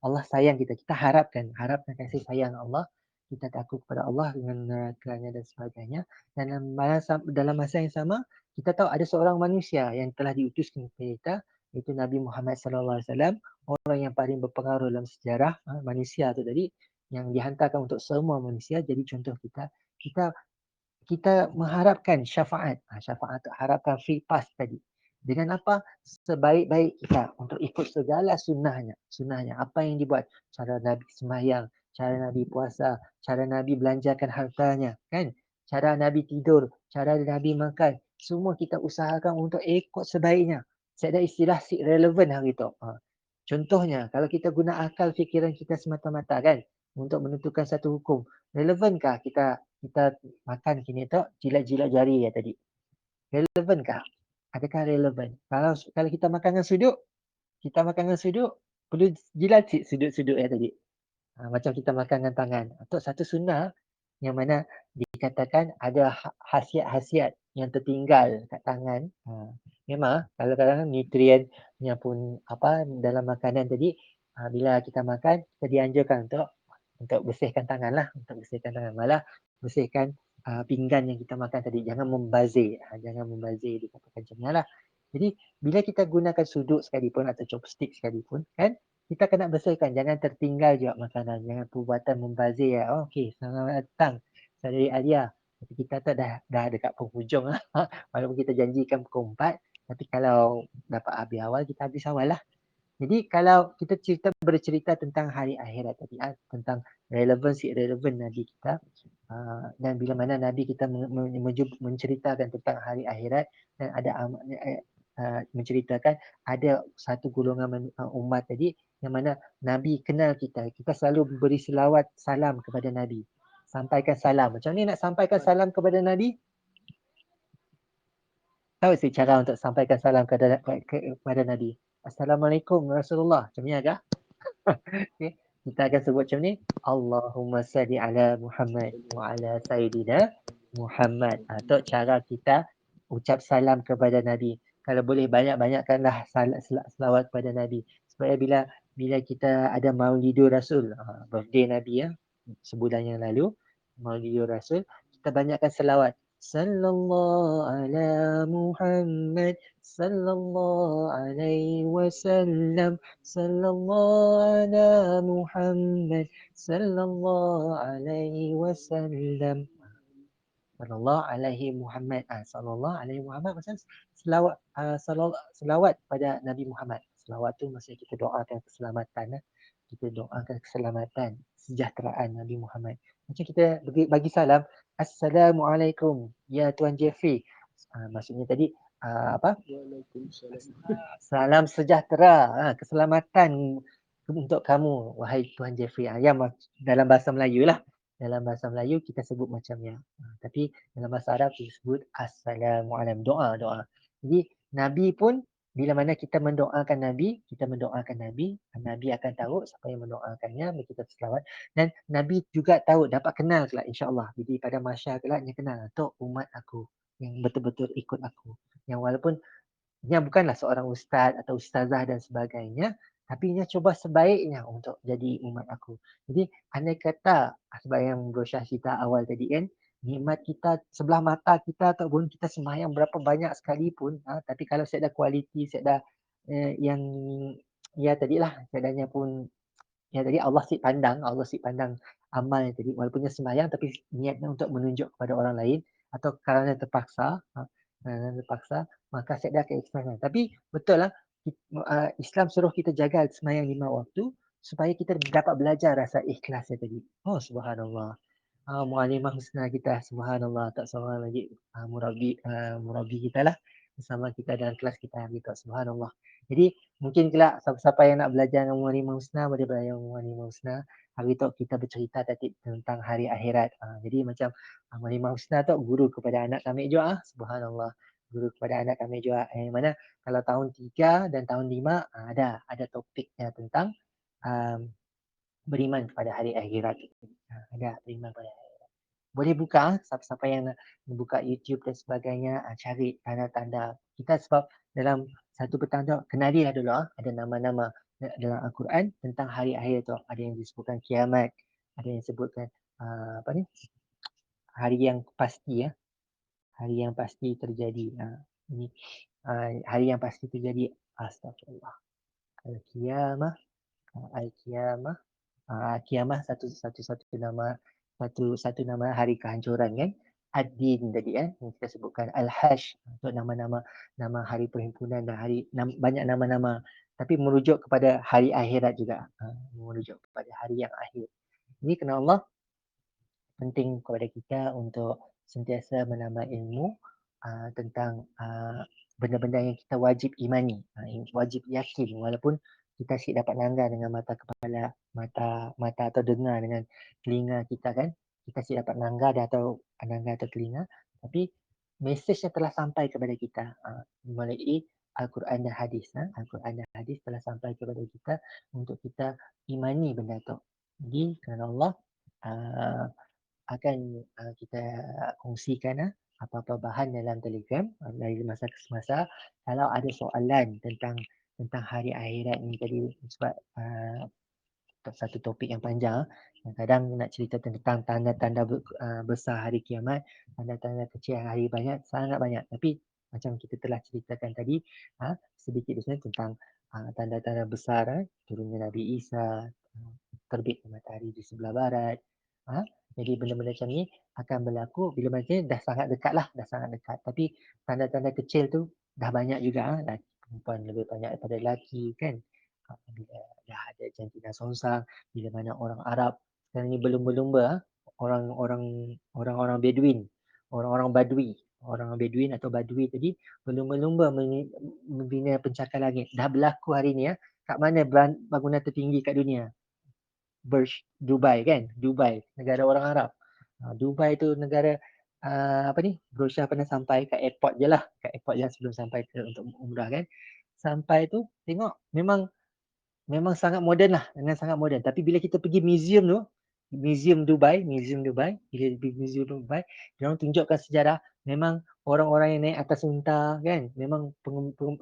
Allah sayang kita. Kita harapkan kasih sayang Allah. Kita takut kepada Allah dengan nerakanya dan sebagainya. Dan dalam masa yang sama, kita tahu ada seorang manusia yang telah diutuskan kepada kita, iaitu Nabi Muhammad SAW, orang yang paling berpengaruh dalam sejarah manusia tu tadi, yang dihantarkan untuk semua manusia jadi contoh kita. Kita mengharapkan syafaat. Syafaat tu harapkan free pass tadi. Dengan apa? Sebaik-baik kita untuk ikut segala sunnahnya. Sunnahnya. Apa yang dibuat? Cara Nabi sembahyang, cara Nabi puasa, cara Nabi belanjakan hartanya. Kan? Cara Nabi tidur, cara Nabi makan. Semua kita usahakan untuk ikut sebaiknya. Saya ada istilah seek relevant hari tu. Contohnya, kalau kita guna akal fikiran kita semata-mata kan, untuk menentukan satu hukum. Relevankah kita makan kini tu jilat-jilat jari ya tadi? Relevankah? Adakah relevan? Kalau kita makan dengan suduk, perlu jilat sudut-sudut ya tadi. Macam kita makan dengan tangan. Atau satu sunnah yang mana dikatakan ada khasiat-khasiat yang tertinggal kat tangan. Memang kadang-kadang nutriennya pun dalam makanan tadi, bila kita makan, kita dianjurkan untuk bersihkan tangan lah. Untuk bersihkan tangan. Malah bersihkan pinggan yang kita makan tadi. Jangan membazir. Jangan membazir dikatakan macam ni lah. Jadi bila kita gunakan sudut sekalipun atau chopstick sekalipun kan, kita kena bersihkan. Jangan tertinggal juga makanan. Jangan perbuatan membazir. Okey, selamat datang. Saya dari Alia. Tapi kita tu dah dekat penghujung lah. Walaupun kita janjikan pukul 4. Tapi kalau dapat habis awal, kita habis awal lah. Jadi kalau kita bercerita tentang hari akhirat tadi, tentang relevan Nabi kita, dan bila mana Nabi kita menceritakan tentang hari akhirat dan ada menceritakan ada satu golongan umat tadi yang mana Nabi kenal kita. Kita selalu beri selawat salam kepada Nabi. Sampaikan salam. Macam ni nak sampaikan salam kepada Nabi? Tahu sih cara untuk sampaikan salam kepada Nabi? Assalamualaikum Rasulullah. Macam ni agak. Okay. Kita akan sebut macam ni. Allahumma salli ala Muhammad wa ala Sayyidina Muhammad. Itu cara kita ucap salam kepada Nabi. Kalau boleh banyak-banyakkanlah selawat kepada Nabi. Supaya bila kita ada Maulidur Rasul, birthday Nabi sebulan yang lalu, Maulidur Rasul, kita banyakkan selawat. Sallallahu ala Muhammad sallallahu alaihi wasallam sallallahu ala Muhammad sallallahu alaihi wasallam. Sallallahu alaihi Muhammad. Sallallahu alaihi Muhammad maksudnya selawat pada Nabi Muhammad. Selawat tu maksudnya kita doakan keselamatan. Kita doakan keselamatan, sejahteraan Nabi Muhammad. Macam kita bagi salam, Assalamualaikum ya Tuan Jeffrey. Maksudnya tadi Waalaikumsalam. salam sejahtera, keselamatan untuk kamu wahai Tuan Jeffrey. Yang dalam bahasa Melayu lah. Dalam bahasa Melayu kita sebut macamnya. Tapi dalam bahasa Arab kita sebut Assalamualaikum. Doa. Jadi Nabi pun bila mana kita mendoakan Nabi, Nabi akan tahu siapa yang mendoakannya, kita selawat. Dan Nabi juga tahu, dapat kenal kelak insya-Allah. Jadi pada masyarakat kelak dia kenal, tu umat aku yang betul-betul ikut aku. Yang walaupun dia bukanlah seorang ustaz atau ustazah dan sebagainya, tapi dia cuba sebaiknya untuk jadi umat aku. Jadi andai kata sebab yang Bro Syah cerita awal tadi kan, nikmat kita sebelah mata kita ataupun kita sembahyang berapa banyak sekalipun, tapi kalau saya ada kualiti, saya ada yang tadilah seadanya pun tadi Allah sik pandang amal yang tadi walaupun dia sembahyang tapi niatnya untuk menunjuk kepada orang lain atau kerana terpaksa maka saya ada keikhtiaran. Tapi betul lah Islam suruh kita jaga sembahyang 5 waktu supaya kita dapat belajar rasa ikhlas tadi. Oh subhanallah. Muallimah husna kita subhanallah, tak seorang lagi murabi kita lah bersama kita dalam kelas kita gitu subhanallah. Jadi mungkin kelak siapa yang nak belajar dengan muallimah husna boleh belajar dengan muallimah husna. hari tu kita bercerita tentang hari akhirat. Jadi macam Malimah Husna tu guru kepada anak kami juga. Subhanallah. Guru kepada anak kami juga. Mana kalau tahun 3 dan tahun 5 ada topiknya tentang um, beriman kepada hari akhirat. Ada beriman kepada hari akhirat. Boleh buka siapa-siapa yang nak buka YouTube dan sebagainya, cari tanda-tanda kita sebab dalam satu petang tu kenalilah dulu ada nama-nama dalam Al-Quran tentang hari akhir tu. Ada yang disebutkan kiamat, ada yang disebutkan hari yang pasti hari yang pasti terjadi. Ini hari yang pasti terjadi. Astagfirullah. Al-Qiyamah, Al-Qiyamah, Qiyamah satu nama hari kehancuran kan. Ad-Din tadi yang kita sebutkan. Al-Hash untuk nama hari perhimpunan dan banyak nama-nama tapi merujuk kepada hari akhirat juga. Merujuk kepada hari yang akhir. Ini kena Allah penting kepada kita untuk sentiasa menambah ilmu tentang benda-benda yang kita wajib imani, wajib yakin walaupun kita asyik dapat langgar dengan mata kepala, mata atau dengar dengan telinga kita kan. Kita asyik dapat langgar atau telinga, tapi mesej yang telah sampai kepada kita melalui Al-Quran dan Hadis. Al-Quran dan Hadis telah sampai kepada kita untuk kita imani benda tu. Jadi kerana Allah akan kita kongsikan apa-apa bahan dalam Telegram dari masa ke semasa. Kalau ada soalan tentang hari akhirat ni tadi sebab satu topik yang panjang. Kadang nak cerita tentang tanda-tanda besar hari kiamat, tanda-tanda kecil hari banyak, sangat banyak. Tapi macam kita telah ceritakan tadi sedikit di sini tentang tanda-tanda besar turunnya Nabi Isa, terbit matahari di sebelah barat. Jadi benda-benda macam ni akan berlaku bila macam dah sangat dekat lah, dah sangat dekat. Tapi tanda-tanda kecil tu dah banyak juga. Perempuan lebih banyak daripada lelaki kan. Bila dah ada jantina songsang, bila mana orang Arab sekarang ni berlumba-lumba, orang-orang Bedouin, orang-orang Bedouin atau Badui tadi berlumba-lumba membina pencakar langit. Dah berlaku hari ni kat mana bangunan tertinggi kat dunia? Burj Dubai kan, Dubai, negara orang Arab. Dubai tu negara Bro Syah pernah sampai kat airport je lah, sebelum sampai untuk umrah kan. Sampai tu tengok memang sangat moden lah, sangat moden. Tapi bila kita pergi museum tu, Museum Dubai, bila pergi Museum Dubai, dia orang tunjukkan sejarah memang orang-orang yang naik atas unta kan, memang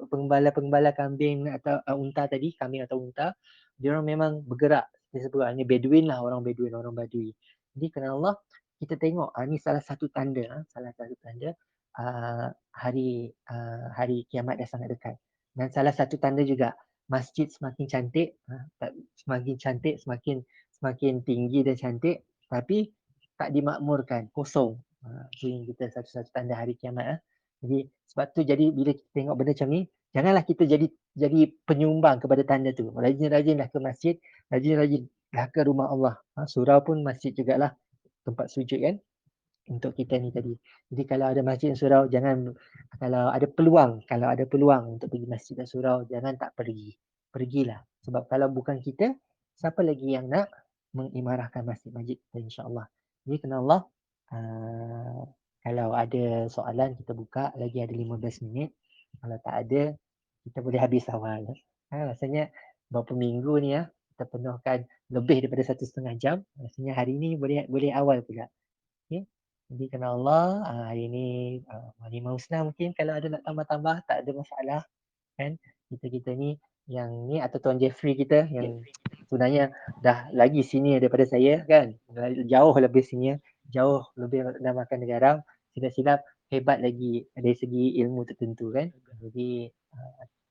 pengembala kambing atau unta tadi, kambing atau unta, dia orang memang bergerak. Dia sebut ini Bedouin lah, orang Badui. Jadi kerana Allah kita tengok ni salah satu tanda hari kiamat dah sangat dekat. Dan salah satu tanda juga masjid semakin cantik, semakin tinggi dan cantik, tapi tak dimakmurkan, kosong. Itu yang kita satu-satu tanda hari kiamat. Jadi sebab tu jadi bila kita tengok benda macam ni, janganlah kita jadi penyumbang kepada tanda tu. Rajin-rajinlah ke masjid, rajin-rajinlah ke rumah Allah. Surau pun masjid jugalah, tempat sujud kan untuk kita ni tadi. Jadi kalau ada masjid dan surau, kalau ada peluang untuk pergi masjid dan surau, jangan tak pergi. Pergilah. Sebab kalau bukan kita, siapa lagi yang nak mengimarahkan masjid-masjid insya-Allah. Jadi kena Allah kalau ada soalan kita buka, lagi ada 15 minit. Kalau tak ada, kita boleh habis awal. Rasanya beberapa minggu ni kita penuhkan lebih daripada 1,5 jam. Rasanya hari ni boleh awal pula. Okay. Jadi kerana Allah hari ni Malimah Husna mungkin kalau ada nak tambah-tambah tak ada masalah kan. Kita ni yang ni atau Tuan Jeffrey kita yang sebenarnya dah lagi senior daripada saya kan. Jauh lebih senior, jauh lebih dah makan garam, silap-silap hebat lagi dari segi ilmu tertentu kan. Jadi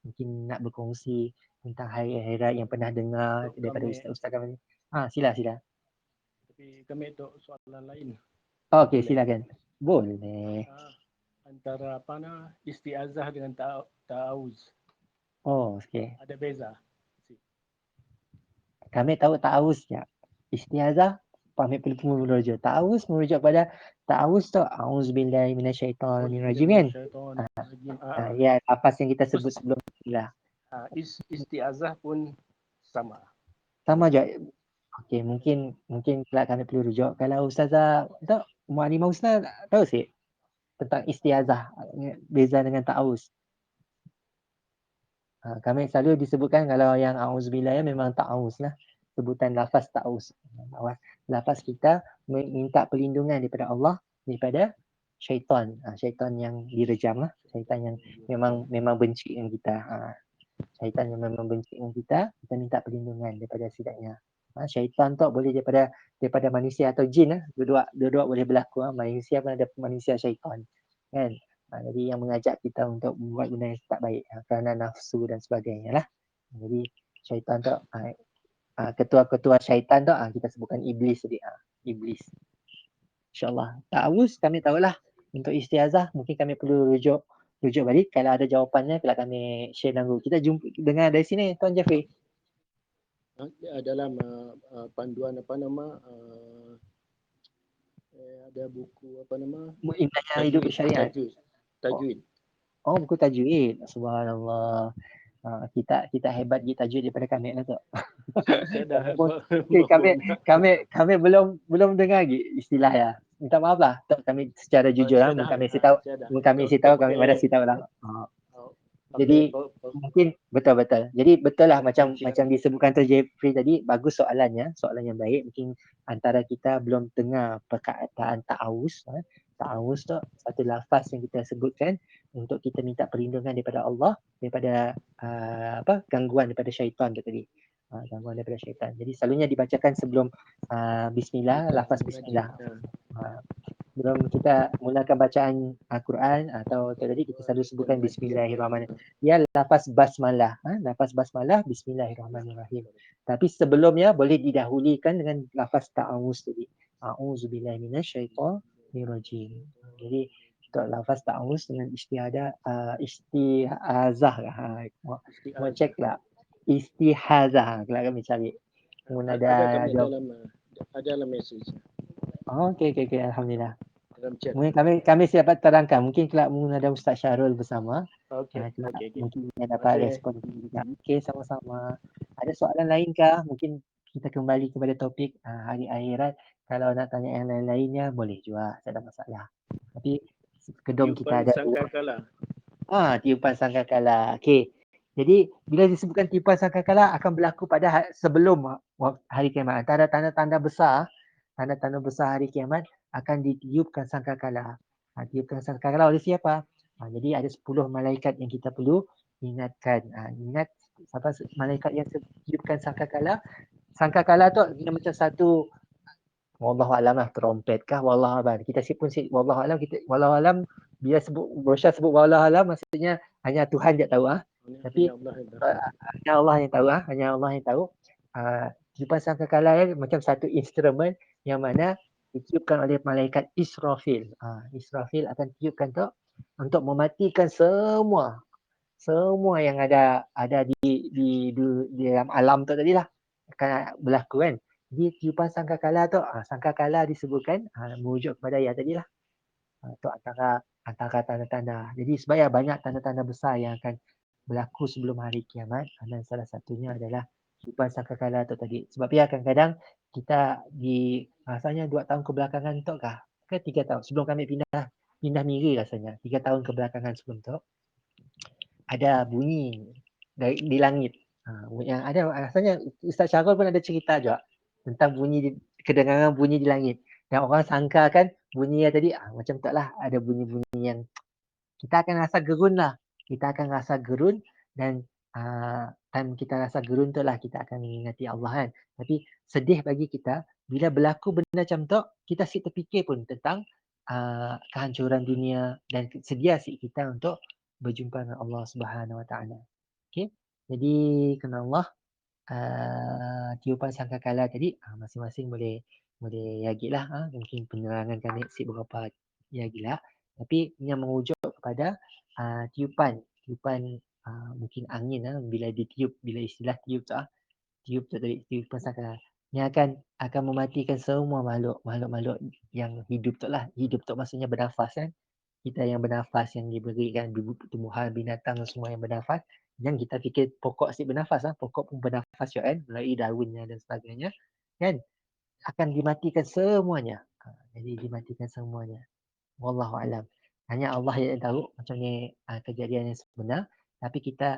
mungkin nak berkongsi tentang hari akhirat yang pernah dengar daripada ustaz-ustaz kami. Sila. Tapi kami itu soalan lain. Okey, silakan. Boleh. Antara istiazah dengan ta'awuz. Okey. Ada beza. Kami tahu ta'awuz ya. Istiazah pamit pelupung merujuk. Ta'awuz merujuk pada ta'awuz tu auzubillahi minasyaitonirrajim kan. Ya, lafaz yang kita sebut sebelum itulah. Istiazah pun sama. Sama je. Okey, mungkin pula kami perlu rujuk. Kalau Ustazah tak, Muallimah Husna tahu sih tentang istiazah, beza dengan ta'awuz? Kami selalu disebutkan kalau yang auzubillah ya memang ta'awuz lah. Sebutan lafaz ta'awuz. Lafaz kita minta perlindungan daripada Allah, daripada syaitan. Syaitan yang direjam lah. Syaitan yang memang benci dengan kita. Syaitan yang memang benci dengan kita minta perlindungan daripada sidaknya. Syaitan tu boleh daripada manusia atau jin lah. Dua-dua boleh berlaku. Manusia pun ada manusia syaitan. Kan? Jadi yang mengajak kita untuk membuat benda yang tak baik kerana nafsu dan sebagainya lah. Jadi syaitan tu, ketua-ketua syaitan tu kita sebutkan iblis tadi. Iblis. InsyaAllah. Ta'awuz kami tahulah. Untuk istiazah mungkin kami perlu rujuk balik. Kalau ada jawapannya bila kami share dalam group. Kita jumpa dengar dari sini Tuan Jeffrey. Dalam panduan apa nama ada buku apa nama Indahnya hidup bersyariat. tajwid. Oh, buku tajwid. Subhanallah. Kita hebat di tajwid daripada kami lah tu. Saya dah kami belum dengar lagi istilah ya. Minta maaf lah. Kami secara jujur lah. Kami isi tahu kami pada si tahu lah. Jadi mungkin betul. Jadi betul lah macam disebutkan tu Jeffrey tadi, bagus soalan yang baik. Mungkin antara kita belum dengar perkataan ta'awuz. Ta'awuz tu satu lafaz yang kita sebutkan untuk kita minta perlindungan daripada Allah, daripada gangguan daripada syaitan tu tadi. Gangguan daripada syaitan. Jadi selalunya dibacakan sebelum bismillah, lafaz bismillah. Sebelum kita mulakan bacaan Al-Quran atau tadi kita selalu sebutkan bismillahirrahmanirrahim. Ya, lafaz basmalah. Lafaz basmalah, bismillahirrahmanirrahim. Tapi sebelumnya boleh didahulukan dengan lafaz ta'awuz tadi. A'udzubillahi minasyaitonirrajim. Jadi untuk lafaz ta'awuz dengan istiazah lah. Mau cek lah. Istihazah. Kalau kami cari. Ada dalam message. Okey. Alhamdulillah. Dalam chat. Mungkin kami siap terangkan. Mungkin kelak ada Ustaz Syarul bersama. Okey. Mungkin kita dapat respon. Okey, sama-sama. Ada soalan lain kah? Mungkin kita kembali kepada topik hari akhirat. Kalau nak tanya yang lain-lainnya, boleh juga. Tak ada masalah. Tapi kedung kita ada sangkakala. Tiupan sangkakala. Okey. Jadi bila disebutkan tiupan sangkakala akan berlaku pada sebelum hari kiamat. Antara tanda-tanda besar hari kiamat akan ditiupkan sangkakala. Tiupkan sangkakala oleh siapa? Jadi ada 10 malaikat yang kita perlu ingatkan. Ingat siapa malaikat yang tiupkan sangkakala. Sangkakala tu macam satu wallahualam lah, trompet kah, wallahualam. Kita pun wallahualam, wallahualam bila Rosyad sebut wallahualam maksudnya hanya Tuhan je tahu. Tapi hanya Allah yang tahu. Hanya Allah yang tahu. Tiupan sangkakala macam satu instrumen yang mana ditiupkan oleh malaikat Israfil. Israfil akan tiupkan tu untuk mematikan semua yang ada di dalam alam tu tadilah akan berlaku kan. Jadi tiupan sangkakala tu, sangkakala disebutkan merujuk kepada ayat tadilah. Itu antara tanda-tanda. Jadi sebenarnya banyak tanda-tanda besar yang akan berlaku sebelum hari kiamat, dan salah satunya adalah tiupan sangkakala tu tadi. Sebab ya kadang-kadang kita rasanya 2 tahun kebelakangan tu kah? Ke 3 tahun sebelum kami pindah miri rasanya. 3 tahun kebelakangan sebelum tu ada bunyi di langit. Yang ada rasanya Ustaz Syarul pun ada cerita juga tentang kedengaran bunyi di langit. Dan orang sangka kan bunyi tadi macam tak lah, ada bunyi-bunyi yang kita akan rasa gerun lah. Kita akan rasa gerun dan time kita rasa gerun tu lah kita akan mengingati Allah kan. Tapi sedih bagi kita bila berlaku benda macam tu, kita asyik terfikir pun tentang kehancuran dunia dan sedia asyik kita untuk berjumpa dengan Allah Subhanahu Wa Taala. Okey. Jadi kena Allah tiupan sangkakala tadi masing-masing boleh yagilah mungkin penerangan kami si beberapa yagilah, tapi yang merujuk kepada tiupan mungkin angin bila ditiup, bila istilah tiup tu tadi tiupan sangkakala yang akan mematikan semua makhluk yang hidup tu lah. Hidup tu maksudnya bernafas kan. Kita yang bernafas yang diberikan tumbuhan, binatang semua yang bernafas. Yang kita fikir pokok asyik bernafas pokok pun bernafas juga kan melalui daunnya dan sebagainya. kan? Akan dimatikan semuanya. Jadi dimatikan semuanya. Wallahu alam. Hanya Allah yang tahu macam ni kejadian yang sebenar. Tapi kita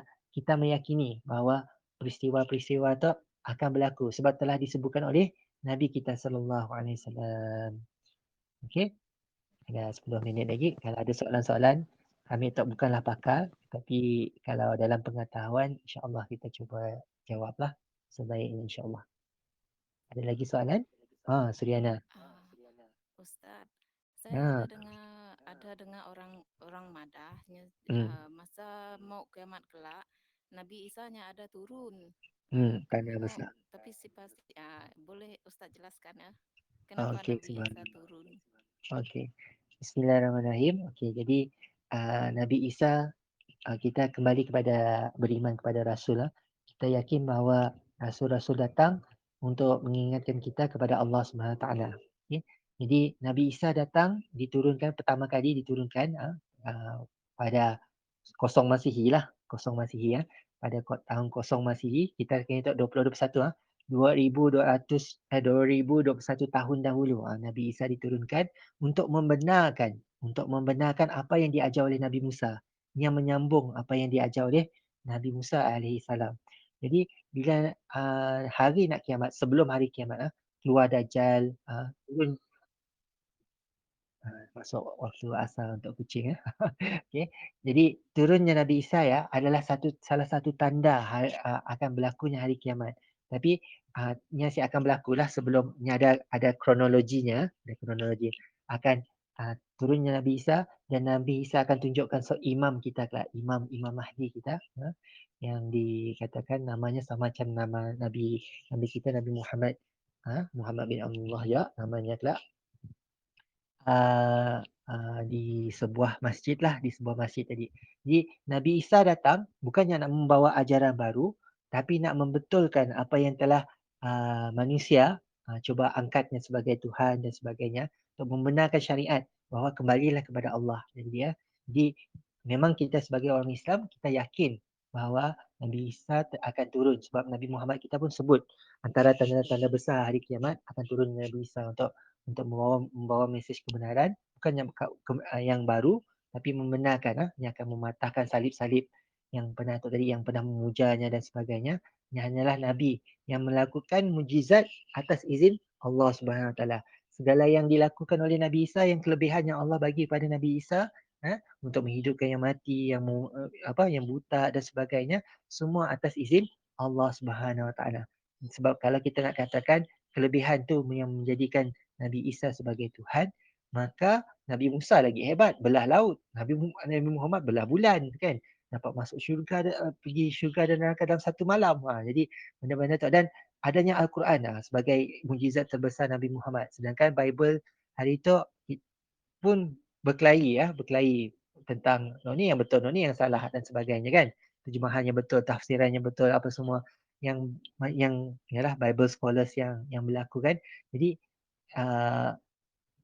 meyakini bahawa peristiwa-peristiwa itu akan berlaku sebab telah disebutkan oleh Nabi kita sallallahu alaihi wasallam. Okey? Ada 10 minit lagi. Kalau ada soalan-soalan, kami tak bukanlah pakar, tapi kalau dalam pengetahuan, insya-Allah kita cuba jawablah sebaiknya insya-Allah. Ada lagi soalan? Suryana. Ustaz, saya Ya. ada dengar orang madahnya Hmm. masa mau kiamat kelak Nabi Isa-nya ada turun. Tanda besar. Tapi si pasti boleh Ustaz jelaskan ya kenapa Okey, Nabi Isa turun? Okey. Bismillahirrahmanirrahim. Okey, jadi Nabi Isa, kita kembali kepada beriman kepada Rasul. Kita yakin bahawa Rasul-Rasul datang untuk mengingatkan kita kepada Allah Subhanahu Taala. Okay. Jadi Nabi Isa datang, pertama kali diturunkan pada kosong Masihi lah. Kosong Masihi pada tahun kosong Masihi, kita kena tengok 2021 2021 tahun dahulu Nabi Isa diturunkan untuk membenarkan apa yang diajar oleh Nabi Musa, yang menyambung apa yang diajar oleh Nabi Musa alaihi salam. Jadi bila hari nak kiamat, sebelum hari kiamat keluar Dajjal, turun masuk waktu asar untuk kucing Okey. Jadi turunnya Nabi Isa adalah salah satu tanda akan berlakunya hari kiamat. Tapi ini masih akan berlakulah sebelum ni ada kronologinya, akan turunnya Nabi Isa, dan Nabi Isa akan tunjukkan imam kita kelak, Imam Mahdi kita yang dikatakan namanya sama macam nama Nabi kita Nabi Muhammad Muhammad bin Abdullah namanya kelak. Di sebuah masjid tadi. Jadi Nabi Isa datang bukannya nak membawa ajaran baru, tapi nak membetulkan apa yang telah manusia cuba angkatnya sebagai Tuhan dan sebagainya, untuk membenarkan syariat bahawa kembalilah kepada Allah. Jadi memang kita sebagai orang Islam, kita yakin bahawa Nabi Isa akan turun, sebab Nabi Muhammad kita pun sebut antara tanda-tanda besar hari kiamat akan turun Nabi Isa untuk membawa mesej kebenaran, bukan yang baru, tapi membenarkan yang akan mematahkan salib-salib yang pernah memujanya dan sebagainya. Yang hanyalah Nabi yang melakukan mujizat atas izin Allah Subhanahu Wa Taala. Segala yang dilakukan oleh Nabi Isa, yang kelebihan yang Allah bagi pada Nabi Isa untuk menghidupkan yang mati, yang buta dan sebagainya, semua atas izin Allah Subhanahu Wa Taala. Sebab kalau kita nak katakan kelebihan tu yang menjadikan Nabi Isa sebagai Tuhan, maka Nabi Musa lagi hebat, belah laut. Nabi Muhammad belah bulan kan. Dapat masuk syurga, pergi syurga dan neraka dalam satu malam. Jadi benda-benda tu, dan adanya Al-Quran sebagai mujizat terbesar Nabi Muhammad. Sedangkan Bible hari itu pun berkelahi tentang ni yang betul, ni yang salah dan sebagainya kan. Terjemahannya betul, tafsirannya betul, apa semua yang ialah Bible scholars yang berlaku kan. Jadi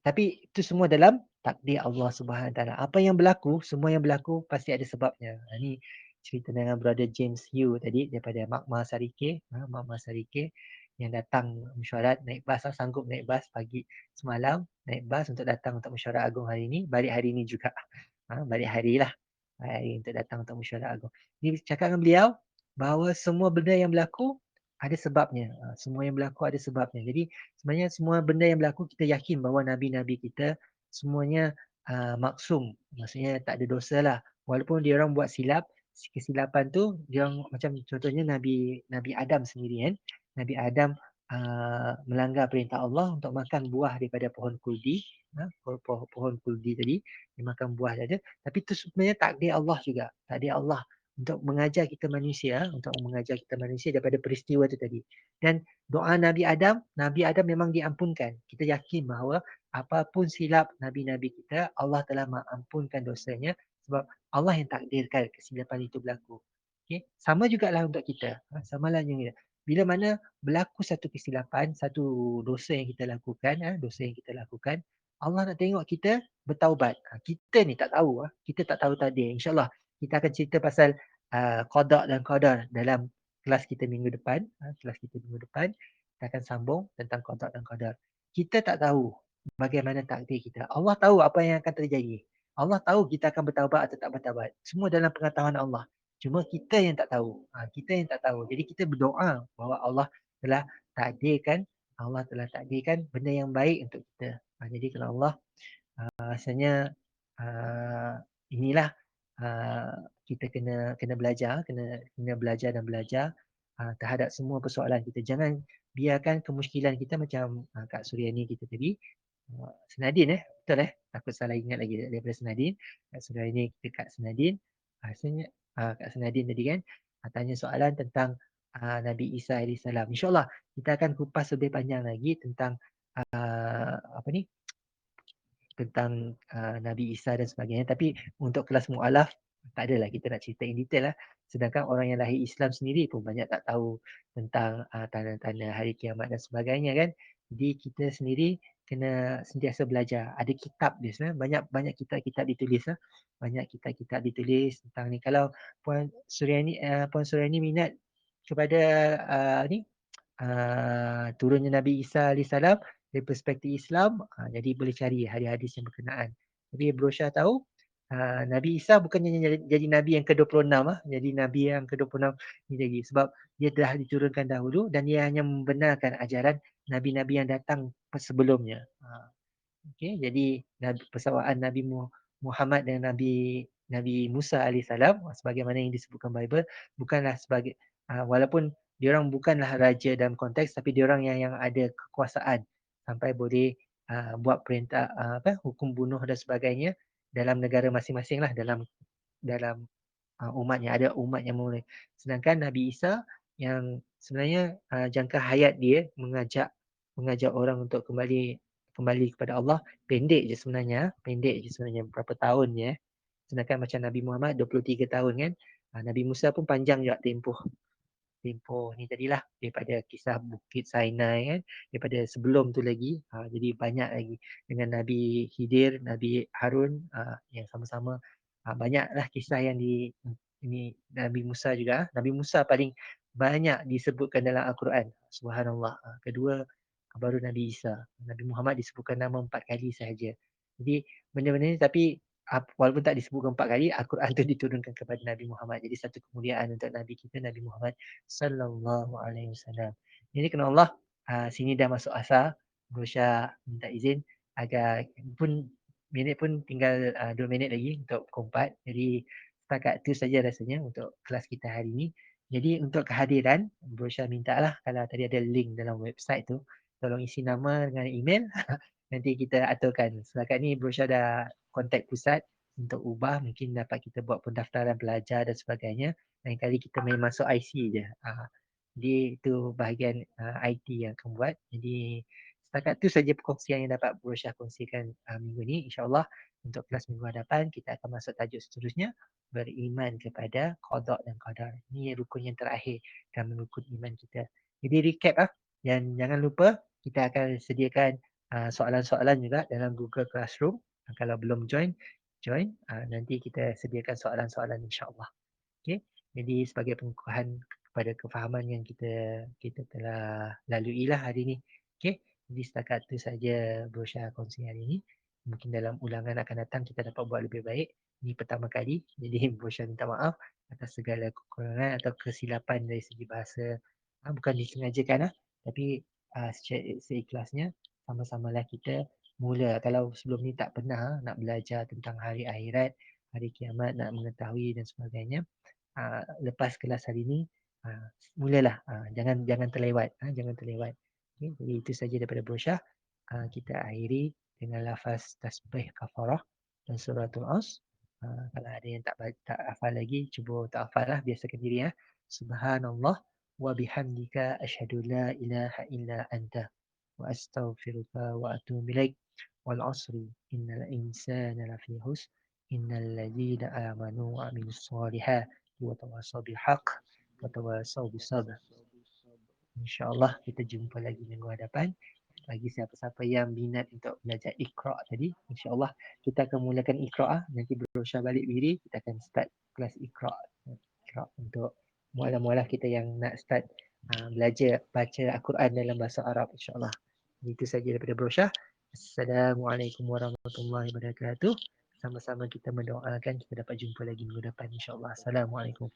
tapi itu semua dalam takdir Allah Subhanahu Taala. Apa yang berlaku, semua yang berlaku pasti ada sebabnya. Ini cerita dengan Brother James Yu tadi daripada Makmah Sarike, yang datang mesyuarat naik bas, sanggup naik bas pagi semalam, naik bas untuk datang untuk mesyuarat agung hari ini, balik hari ini juga. Balik hari lah. Hari untuk datang untuk mesyuarat agung. Ini cakap dengan beliau bahawa semua benda yang berlaku ada sebabnya. Semua yang berlaku ada sebabnya. Jadi sebenarnya semua benda yang berlaku, kita yakin bahawa Nabi-Nabi kita semuanya maksum. Maksudnya tak ada dosa lah. Walaupun dia orang buat silap, kesilapan tu, dia orang macam contohnya Nabi Adam sendiri kan. Nabi Adam melanggar perintah Allah untuk makan buah daripada pohon kuldi. Pohon kuldi tadi, dia makan buah saja. Tapi itu sebenarnya takdir Allah juga. Takdir Allah untuk mengajar kita manusia, daripada peristiwa itu tadi. Dan doa Nabi Adam memang diampunkan. Kita yakin bahawa apapun silap Nabi-Nabi kita, Allah telah mengampunkan dosanya sebab Allah yang takdirkan kesilapan itu berlaku. Okay? Sama jugalah untuk kita. Samalah yang kita. Bila mana berlaku satu kesilapan, satu dosa yang kita lakukan, Allah nak tengok kita bertaubat. Kita ni tak tahu. Kita tak tahu takdir. InsyaAllah kita akan cerita pasal qada dan qadar dalam kelas kita minggu depan. kita akan sambung tentang qada dan qadar. Kita tak tahu bagaimana takdir kita. Allah tahu apa yang akan terjadi. Allah tahu kita akan bertaubat atau tak bertaubat. Semua dalam pengetahuan Allah. Cuma kita yang tak tahu. Kita yang tak tahu. Jadi kita berdoa bahawa Allah telah takdirkan, benda yang baik untuk kita. Jadi kalau Allah rasanya inilah kita kena belajar, kena belajar dan belajar terhadap semua persoalan kita. Jangan biarkan kemusykilan kita macam Kak Suryani kita tadi. Senadin betul takut salah ingat lagi daripada Senadin. Kak Suryani kita Kak Senadin. Rasanya Kak Senadin tadi kan tanya soalan tentang Nabi Isa AS. InsyaAllah kita akan kupas lebih panjang lagi tentang tentang Nabi Isa dan sebagainya. Tapi untuk kelas mu'alaf, tak adalah kita nak cerita in detail lah. Sedangkan orang yang lahir Islam sendiri pun banyak tak tahu tentang tanda-tanda hari kiamat dan sebagainya kan. Jadi kita sendiri kena sentiasa belajar. Ada kitab dia sebenarnya. Banyak kitab-kitab ditulis lah. Banyak kitab-kitab ditulis tentang ni. Kalau Puan Suryani minat kepada turunnya Nabi Isa AS dari perspektif Islam, jadi boleh cari hadis-hadis yang berkenaan. Tapi Brosha tahu Nabi Isa bukannya jadi Nabi yang ke-26 jadi Nabi yang ke-26 ni lagi. Sebab dia telah diturunkan dahulu dan dia hanya membenarkan ajaran Nabi-Nabi yang datang sebelumnya. Okay, jadi persawaan Nabi Muhammad dan Nabi Musa AS sebagaimana yang disebutkan Bible bukanlah sebagai walaupun diorang bukanlah raja dalam konteks tapi diorang yang ada kekuasaan sampai boleh buat perintah hukum bunuh dan sebagainya dalam negara masing-masing lah dalam umatnya. Ada umat yang mulai. Sedangkan Nabi Isa yang sebenarnya jangka hayat dia mengajak orang untuk kembali kepada Allah pendek je sebenarnya berapa tahun je. Sedangkan macam Nabi Muhammad 23 tahun kan. Nabi Musa pun panjang juga tempoh ni tadilah daripada kisah Bukit Sinai kan, daripada sebelum tu lagi jadi banyak lagi dengan Nabi Khidir, Nabi Harun yang sama-sama banyaklah kisah yang ini Nabi Musa juga. Nabi Musa paling banyak disebutkan dalam Al-Quran, subhanallah. Kedua baru Nabi Isa. Nabi Muhammad disebutkan nama 4 kali sahaja. Jadi benda-benda ni tapi walaupun tak disebutkan 4 kali, Al-Quran tu diturunkan kepada Nabi Muhammad. Jadi satu kemuliaan untuk Nabi kita, Nabi Muhammad sallallahu alaihi wasallam. Jadi kena Allah, sini dah masuk asar. Brosha minta izin agak minit pun tinggal 2 minit lagi untuk pukul 4. Jadi setakat tu saja rasanya untuk kelas kita hari ini. Jadi untuk kehadiran, Brosha mintalah kalau tadi ada link dalam website tu, tolong isi nama dengan email. Nanti kita aturkan. Setakat ni Brosha dah kontak pusat untuk ubah, mungkin dapat kita buat pendaftaran pelajar dan sebagainya. Lain kali kita main masuk IC je. Jadi itu bahagian IT yang akan buat. Jadi setakat tu saja perkongsian yang dapat Brosha kongsikan minggu ni. InsyaAllah untuk kelas minggu hadapan kita akan masuk tajuk seterusnya, beriman kepada qada dan qadar. Ini rukun yang terakhir dalam rukun iman kita. Jadi recap dan jangan lupa kita akan sediakan soalan-soalan juga dalam Google Classroom. Kalau belum join. Nanti kita sediakan soalan-soalan insyaAllah. Okay. Jadi sebagai pengukuhan kepada kefahaman yang kita telah lalui lah hari ini. Okay. Jadi setakat itu saja Brosha kongsi hari ini. Mungkin dalam ulangan akan datang kita dapat buat lebih baik. Ini pertama kali. Jadi Brosha minta maaf atas segala kekurangan atau kesilapan dari segi bahasa. Bukan disengajakan tapi seikhlasnya sama-samalah kita mula. Kalau sebelum ni tak pernah nak belajar tentang hari akhirat, hari kiamat, nak mengetahui dan sebagainya, lepas kelas hari ini mulalah, jangan terlewat. Okay, jadi itu saja daripada Brosha. Kita akhiri dengan lafaz tasbih kafarah dan suratul As. Kalau ada yang tak hafal lagi, cuba tak hafal lah, biasakan diri. Subhanallah wa bihamdika asyhadu la ilaha illa anta wa astaghfiruka wa atubu ilaik. Wal asri innal insana lafi khusr innal ladzina amanu wa amilus solihat wa tawassaw bil haqq wa tawassaw bis sabr. InsyaAllah kita jumpa lagi minggu hadapan. Bagi siapa-siapa yang minat untuk belajar Iqra' tadi, insyaAllah kita akan mulakan Iqra'. Nanti Brosha balik diri, kita akan start kelas Iqra' untuk mualah-mualah kita yang nak start belajar baca Al-Quran dalam bahasa Arab insya-Allah. Itu saja daripada Bro Syah. Assalamualaikum warahmatullahi wabarakatuh. Sama-sama kita mendoakan kita dapat jumpa lagi minggu depan insya-Allah. Assalamualaikum.